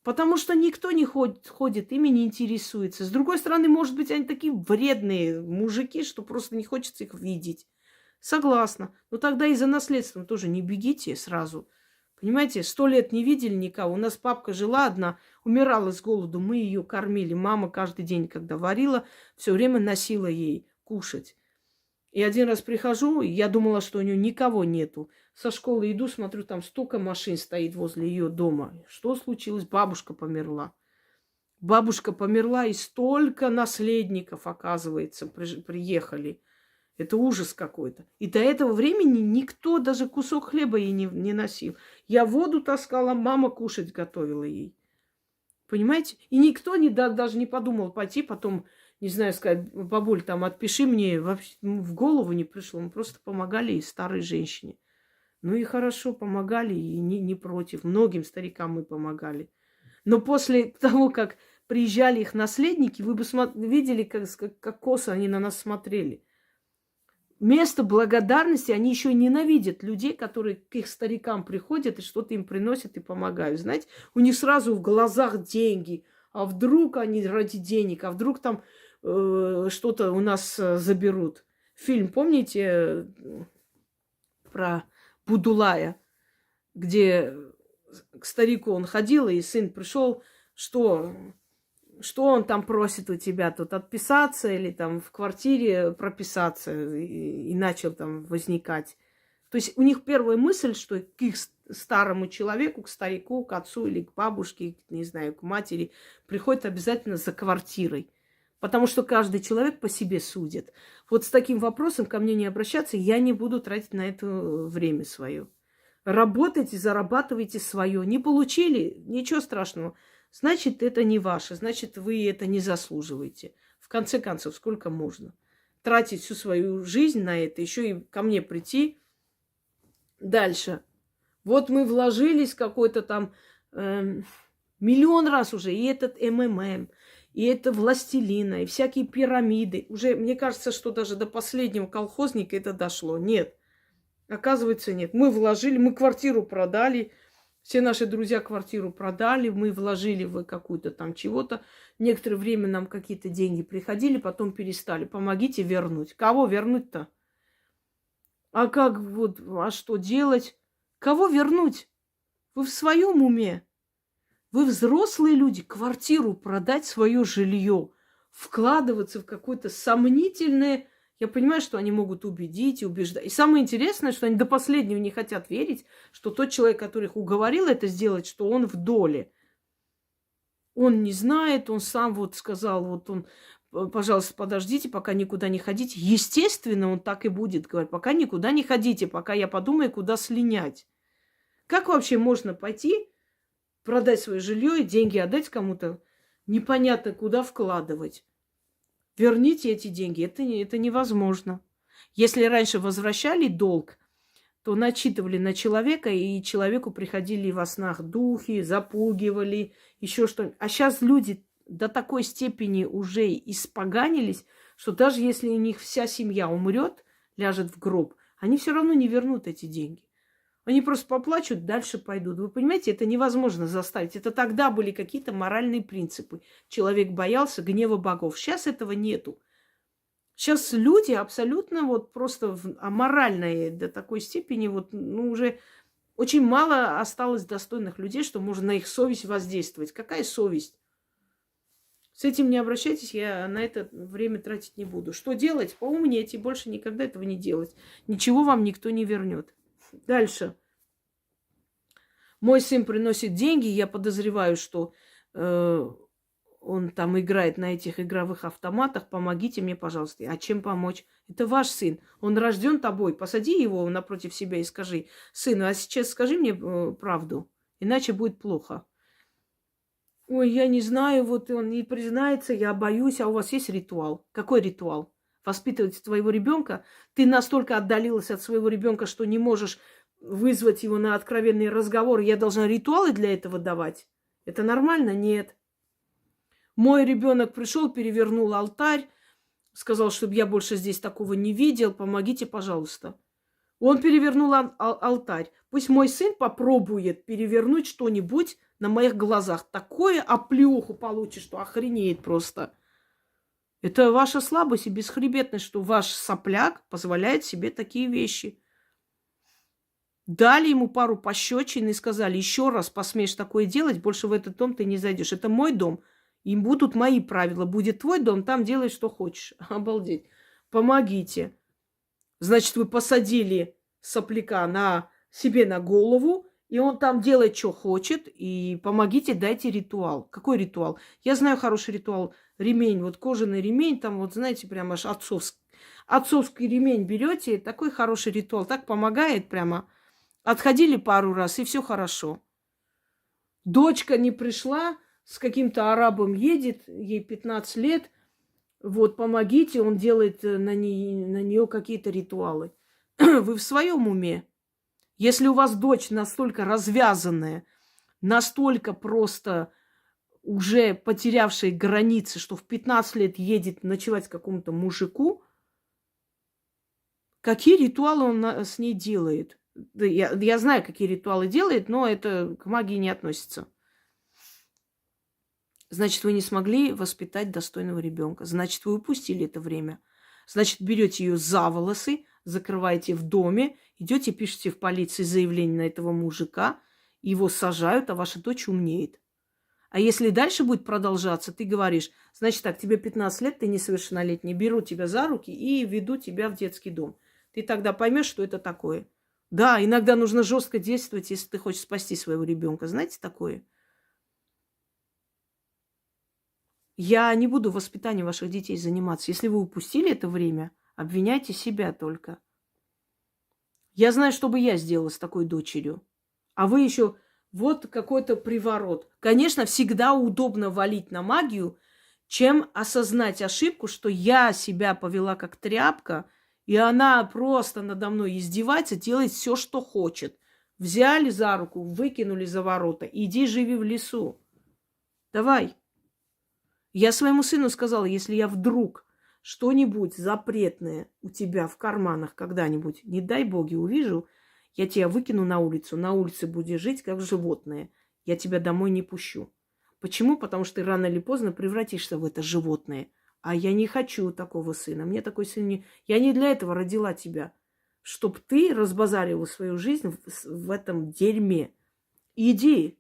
Потому что никто не ходит, ими не интересуется. С другой стороны, может быть, они такие вредные мужики, что просто не хочется их видеть. Согласна. Но тогда и за наследством тоже не бегите сразу. Понимаете, 100 лет не видели никого. У нас папка жила одна, умирала с голоду. Мы ее кормили. Мама каждый день, когда варила, все время носила ей кушать. И один раз прихожу, я думала, что у нее никого нету. Со школы иду, смотрю, там столько машин стоит возле ее дома. Что случилось? Бабушка померла. Бабушка померла, и столько наследников, оказывается, приехали. Это ужас какой-то. И до этого времени никто даже кусок хлеба ей не носил. Я воду таскала, мама кушать готовила ей. Понимаете? И никто даже не подумал пойти потом, не знаю, сказать, бабуль, там, отпиши мне, вообще в голову не пришло. Мы просто помогали и старой женщине. Ну и хорошо, помогали, и не против. Многим старикам мы помогали. Но после того, как приезжали их наследники, вы бы видели, как косо они на нас смотрели. Вместо благодарности они еще и ненавидят людей, которые к их старикам приходят и что-то им приносят и помогают. Знаете, у них сразу в глазах деньги. А вдруг они ради денег, а вдруг там что-то у нас заберут. Фильм, помните, про Будулая, где к старику он ходил, и сын пришел, что он там просит у тебя тут отписаться или там в квартире прописаться, и начал там возникать. То есть у них первая мысль, что к их старому человеку, к старику, к отцу или к бабушке, не знаю, к матери, приходит обязательно за квартирой. Потому что каждый человек по себе судит. Вот с таким вопросом ко мне не обращаться, я не буду тратить на это время свое. Работайте, зарабатывайте свое. Не получили, ничего страшного. Значит, это не ваше, значит, вы это не заслуживаете. В конце концов, сколько можно? Тратить всю свою жизнь на это, еще и ко мне прийти. Дальше. Вот мы вложились какой-то там миллион раз уже, и этот МММ, и это властелина, и всякие пирамиды. Уже, мне кажется, что даже до последнего колхозника это дошло. Нет. Оказывается, нет. Мы вложили, мы квартиру продали, все наши друзья квартиру продали, мы вложили в какую-то там чего-то. Некоторое время нам какие-то деньги приходили, потом перестали. Помогите вернуть. Кого вернуть-то? А как вот, а что делать? Кого вернуть? Вы в своем уме? Вы взрослые люди, квартиру продать, свое жилье, вкладываться в какое-то сомнительное. Я понимаю, что они могут убедить и убеждать. И самое интересное, что они до последнего не хотят верить, что тот человек, который их уговорил это сделать, что он в доле. Он не знает, он сам вот сказал, вот он, пожалуйста, подождите, пока никуда не ходите. Естественно, он так и будет говорить, пока никуда не ходите, пока я подумаю, куда слинять. Как вообще можно пойти, продать свое жилье и деньги отдать кому-то, непонятно куда вкладывать? Верните эти деньги. Это невозможно. Если раньше возвращали долг, то начитывали на человека, и человеку приходили во снах духи, запугивали, еще что-нибудь. А сейчас люди до такой степени уже испоганились, что даже если у них вся семья умрет, ляжет в гроб, они все равно не вернут эти деньги. Они просто поплачут, дальше пойдут. Вы понимаете, это невозможно заставить. Это тогда были какие-то моральные принципы. Человек боялся гнева богов. Сейчас этого нету. Сейчас люди абсолютно вот просто аморальные до такой степени. Вот, ну, уже очень мало осталось достойных людей, что можно на их совесть воздействовать. Какая совесть? С этим не обращайтесь, я на это время тратить не буду. Что делать? Поумнейте, больше никогда этого не делать. Ничего вам никто не вернет. Дальше. Мой сын приносит деньги, я подозреваю, что он там играет на этих игровых автоматах. Помогите мне, пожалуйста. А чем помочь? Это ваш сын. Он рожден тобой. Посади его напротив себя и скажи: сын, а сейчас скажи мне правду, иначе будет плохо. Ой, я не знаю, вот он не признается, я боюсь. А у вас есть ритуал? Какой ритуал? Воспитывать твоего ребенка? Ты настолько отдалилась от своего ребенка, что не можешь вызвать его на откровенный разговор. Я должна ритуалы для этого давать? Это нормально? Нет. Мой ребенок пришел, перевернул алтарь, сказал, чтобы я больше здесь такого не видел. Помогите, пожалуйста. Он перевернул алтарь. Пусть мой сын попробует перевернуть что-нибудь на моих глазах. Такое оплеуху получит, что охренеет просто. Это ваша слабость и бесхребетность, что ваш сопляк позволяет себе такие вещи. Дали ему пару пощечин и сказали: еще раз посмеешь такое делать, больше в этот дом ты не зайдешь. Это мой дом, и будут мои правила. Будет твой дом, там делай, что хочешь. Обалдеть. Помогите. Значит, вы посадили сопляка себе на голову, и он там делает, что хочет, и помогите, дайте ритуал. Какой ритуал? Я знаю хороший ритуал. Ремень, вот кожаный ремень, там вот, знаете, прям аж отцовский ремень берете, такой хороший ритуал, так помогает прямо. Отходили пару раз, и все хорошо. Дочка не пришла, с каким-то арабом едет, ей 15 лет, вот, помогите, он делает на нее какие-то ритуалы. Вы в своем уме? Если у вас дочь настолько развязанная, настолько просто уже потерявшая границы, что в 15 лет едет ночевать к какому-то мужику, какие ритуалы он с ней делает? Я знаю, какие ритуалы делает, но это к магии не относится. Значит, вы не смогли воспитать достойного ребенка. Значит, вы упустили это время. Значит, берете ее за волосы, закрываете в доме, идете, пишете в полиции заявление на этого мужика, его сажают, а ваша дочь умнеет. А если дальше будет продолжаться, ты говоришь: значит так, тебе 15 лет, ты несовершеннолетний, беру тебя за руки и веду тебя в детский дом. Ты тогда поймешь, что это такое. Да, иногда нужно жестко действовать, если ты хочешь спасти своего ребенка. Знаете такое? Я не буду воспитанием ваших детей заниматься. Если вы упустили это время, обвиняйте себя только. Я знаю, что бы я сделала с такой дочерью. А вы еще вот какой-то приворот. Конечно, всегда удобно валить на магию, чем осознать ошибку, что я себя повела как тряпка, и она просто надо мной издевается, делает все, что хочет. Взяли за руку, выкинули за ворота. Иди живи в лесу. Давай. Я своему сыну сказала, если я вдруг что-нибудь запретное у тебя в карманах когда-нибудь, не дай боги, увижу, я тебя выкину на улицу. На улице будешь жить, как животное. Я тебя домой не пущу. Почему? Потому что ты рано или поздно превратишься в это животное. А я не хочу такого сына. Мне такой сын не... Я не для этого родила тебя. Чтоб ты разбазарила свою жизнь в этом дерьме. Иди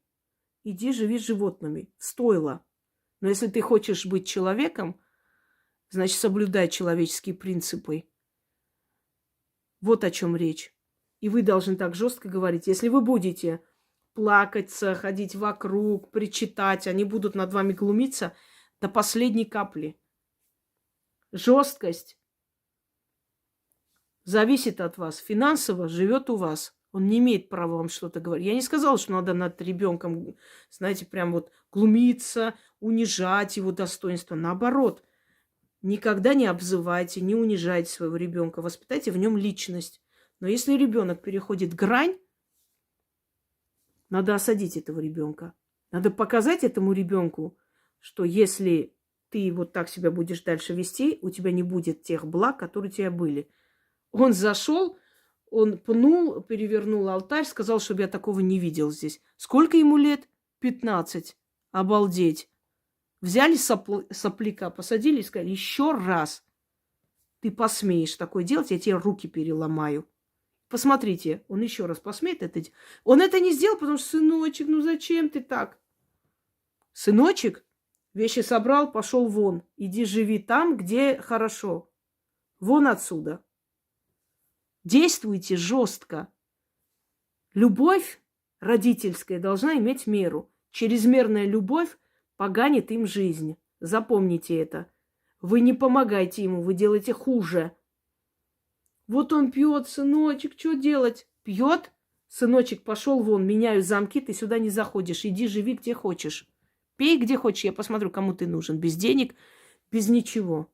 живи с животными. Стоило. Но если ты хочешь быть человеком, значит, соблюдай человеческие принципы. Вот о чем речь. И вы должны так жестко говорить. Если вы будете плакаться, ходить вокруг, причитать, они будут над вами глумиться до последней капли. Жесткость зависит от вас. Финансово живет у вас. Он не имеет права вам что-то говорить. Я не сказала, что надо над ребенком, знаете, прям вот глумиться, унижать его достоинство. Наоборот, никогда не обзывайте, не унижайте своего ребенка. Воспитайте в нем личность. Но если ребенок переходит грань, надо осадить этого ребенка. Надо показать этому ребенку, что если ты вот так себя будешь дальше вести, у тебя не будет тех благ, которые у тебя были. Он зашел, он пнул, перевернул алтарь, сказал, чтобы я такого не видел здесь. Сколько ему лет? 15. Обалдеть. Взяли сопляка, посадили и сказали, еще раз ты посмеешь такое делать, я тебе руки переломаю. Посмотрите, он еще раз посмеет это делать. Он это не сделал, потому что, сыночек, ну зачем ты так? Сыночек, вещи собрал, пошел вон. Иди живи там, где хорошо. Вон отсюда. Действуйте жестко. Любовь родительская должна иметь меру. Чрезмерная любовь поганит им жизнь. Запомните это. Вы не помогаете ему, вы делаете хуже. Вот он пьет, сыночек, что делать? Пьет? Сыночек, пошел вон, меняю замки, ты сюда не заходишь. Иди живи где хочешь. Пей где хочешь, я посмотрю, кому ты нужен. Без денег, без ничего.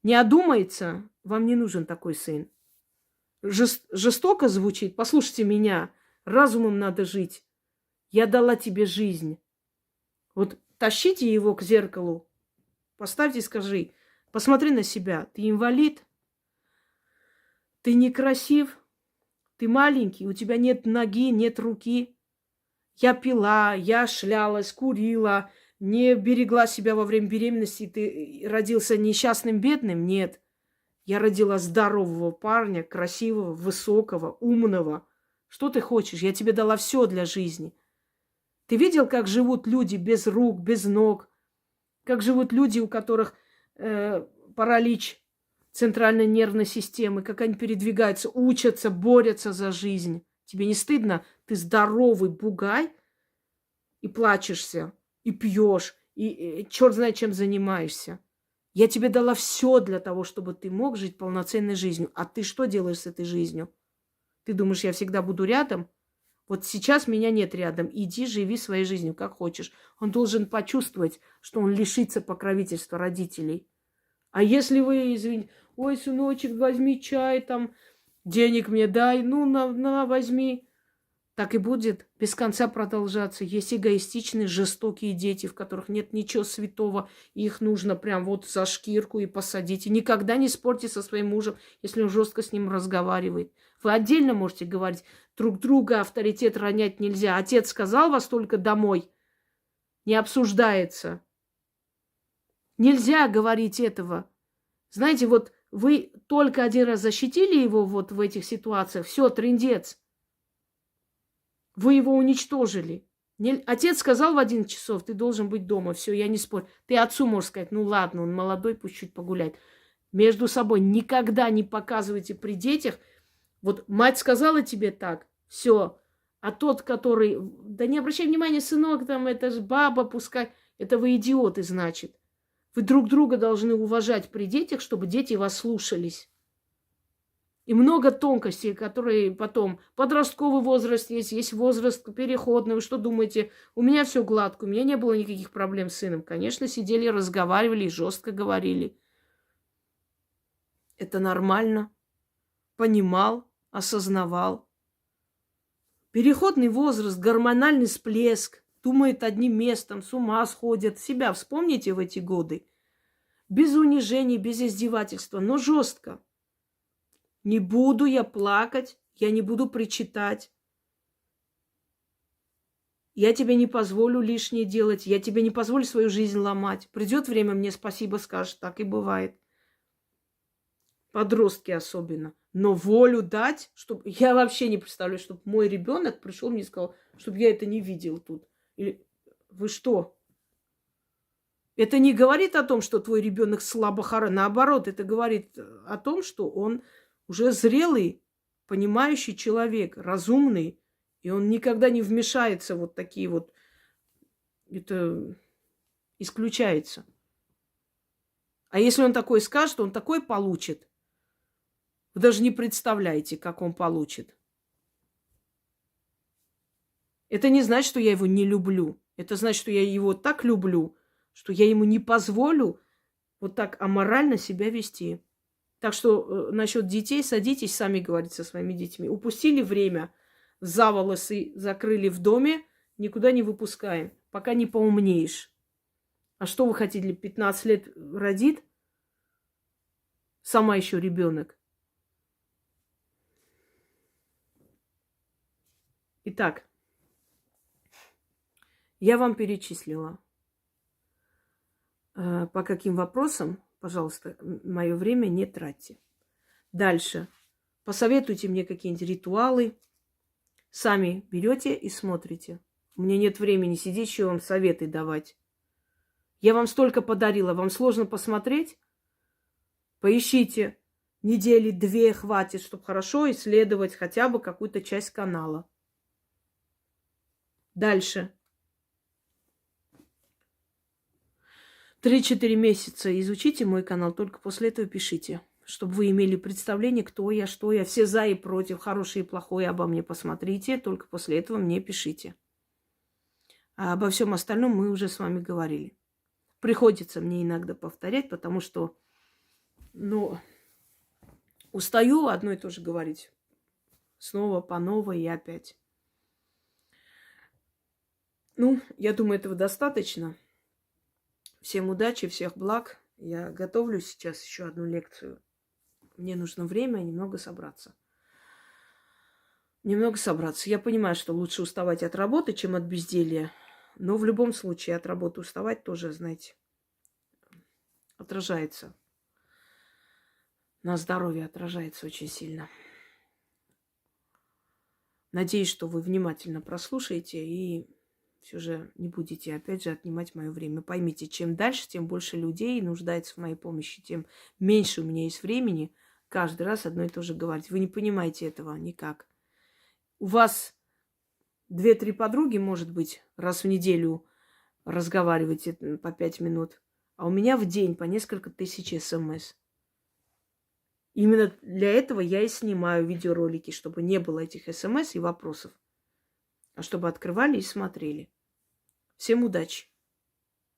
Не одумается, вам не нужен такой сын. Жестоко звучит, послушайте меня. Разумом надо жить. Я дала тебе жизнь. Вот тащите его к зеркалу, поставьте и скажи, посмотри на себя, ты инвалид, ты некрасив, ты маленький, у тебя нет ноги, нет руки. Я пила, я шлялась, курила, не берегла себя во время беременности. Ты родился несчастным, бедным? Нет. Я родила здорового парня, красивого, высокого, умного. Что ты хочешь? Я тебе дала все для жизни. Ты видел, как живут люди без рук, без ног? Как живут люди, у которых паралич центральной нервной системы, как они передвигаются, учатся, борются за жизнь. Тебе не стыдно? Ты здоровый бугай и плачешься, и пьешь, и черт знает, чем занимаешься. Я тебе дала все для того, чтобы ты мог жить полноценной жизнью. А ты что делаешь с этой жизнью? Ты думаешь, я всегда буду рядом? Вот сейчас меня нет рядом. Иди, живи своей жизнью, как хочешь. Он должен почувствовать, что он лишится покровительства родителей. А если вы, извините, ой, сыночек, возьми чай, там, денег мне дай, ну, на, возьми. Так и будет без конца продолжаться. Есть эгоистичные, жестокие дети, в которых нет ничего святого. И их нужно прям вот за шкирку и посадить. И никогда не спорьте со своим мужем, если он жестко с ним разговаривает. Вы отдельно можете говорить, друг друга авторитет ронять нельзя. Отец сказал вас только домой. Не обсуждается. Нельзя говорить этого. Знаете, вот вы только один раз защитили его вот в этих ситуациях. Все, трындец. Вы его уничтожили. Отец сказал в 11 часов, ты должен быть дома. Все, я не спорю. Ты отцу можешь сказать, ну ладно, он молодой, пусть чуть погуляет. Между собой никогда не показывайте при детях. Вот мать сказала тебе так, все. А тот, который, да не обращай внимания, сынок, там это же баба, пускай. Это вы идиоты, значит. Вы друг друга должны уважать при детях, чтобы дети вас слушались. И много тонкостей, которые потом... Подростковый возраст есть возраст переходный. Вы что думаете? У меня все гладко, у меня не было никаких проблем с сыном. Конечно, сидели, разговаривали и жестко говорили. Это нормально. Понимал, осознавал. Переходный возраст, гормональный всплеск. Думает одним местом, с ума сходят. Себя вспомните в эти годы. Без унижений, без издевательства, но жестко. Не буду я плакать, я не буду причитать. Я тебе не позволю лишнее делать, я тебе не позволю свою жизнь ломать. Придет время, мне спасибо скажешь, так и бывает. Подростки особенно. Но волю дать, чтобы... Я вообще не представляю, чтобы мой ребенок пришел мне и сказал, чтобы я это не видел тут. Или вы что? Это не говорит о том, что твой ребенок слабохарактерный. Наоборот, это говорит о том, что он уже зрелый, понимающий человек, разумный, и он никогда не вмешается вот такие вот... Это исключается. А если он такой скажет, он такой получит. Вы даже не представляете, как он получит. Это не значит, что я его не люблю. Это значит, что я его так люблю, что я ему не позволю вот так аморально себя вести. Так что насчет детей садитесь, сами говорите со своими детьми. Упустили время, за волосы закрыли в доме, никуда не выпускаем, пока не поумнеешь. А что вы хотите, 15 лет родит? Сама еще ребенок. Итак, я вам перечислила. По каким вопросам, пожалуйста, мое время не тратьте. Дальше. Посоветуйте мне какие-нибудь ритуалы. Сами берете и смотрите. У меня нет времени сидеть еще вам советы давать. Я вам столько подарила. Вам сложно посмотреть? Поищите. Недели 2 хватит, чтобы хорошо исследовать хотя бы какую-то часть канала. Дальше. 3-4 месяца изучите мой канал, только после этого пишите, чтобы вы имели представление, кто я, что я, все за и против, хорошее и плохое обо мне посмотрите, только после этого мне пишите. А обо всем остальном мы уже с вами говорили. Приходится мне иногда повторять, потому что, устаю одно и то же говорить. Снова по новой и опять. Я думаю, этого достаточно. Всем удачи, всех благ. Я готовлю сейчас еще одну лекцию. Мне нужно время немного собраться. Я понимаю, что лучше уставать от работы, чем от безделья. Но в любом случае от работы уставать тоже, знаете, отражается. На здоровье отражается очень сильно. Надеюсь, что вы внимательно прослушаете и все же не будете, опять же, отнимать мое время. Поймите, чем дальше, тем больше людей нуждается в моей помощи, тем меньше у меня есть времени каждый раз одно и то же говорить. Вы не понимаете этого никак. У вас 2-3 подруги, может быть, раз в неделю разговариваете по 5 минут, а у меня в день по несколько тысяч смс. Именно для этого я и снимаю видеоролики, чтобы не было этих смс и вопросов, а чтобы открывали и смотрели. Всем удачи!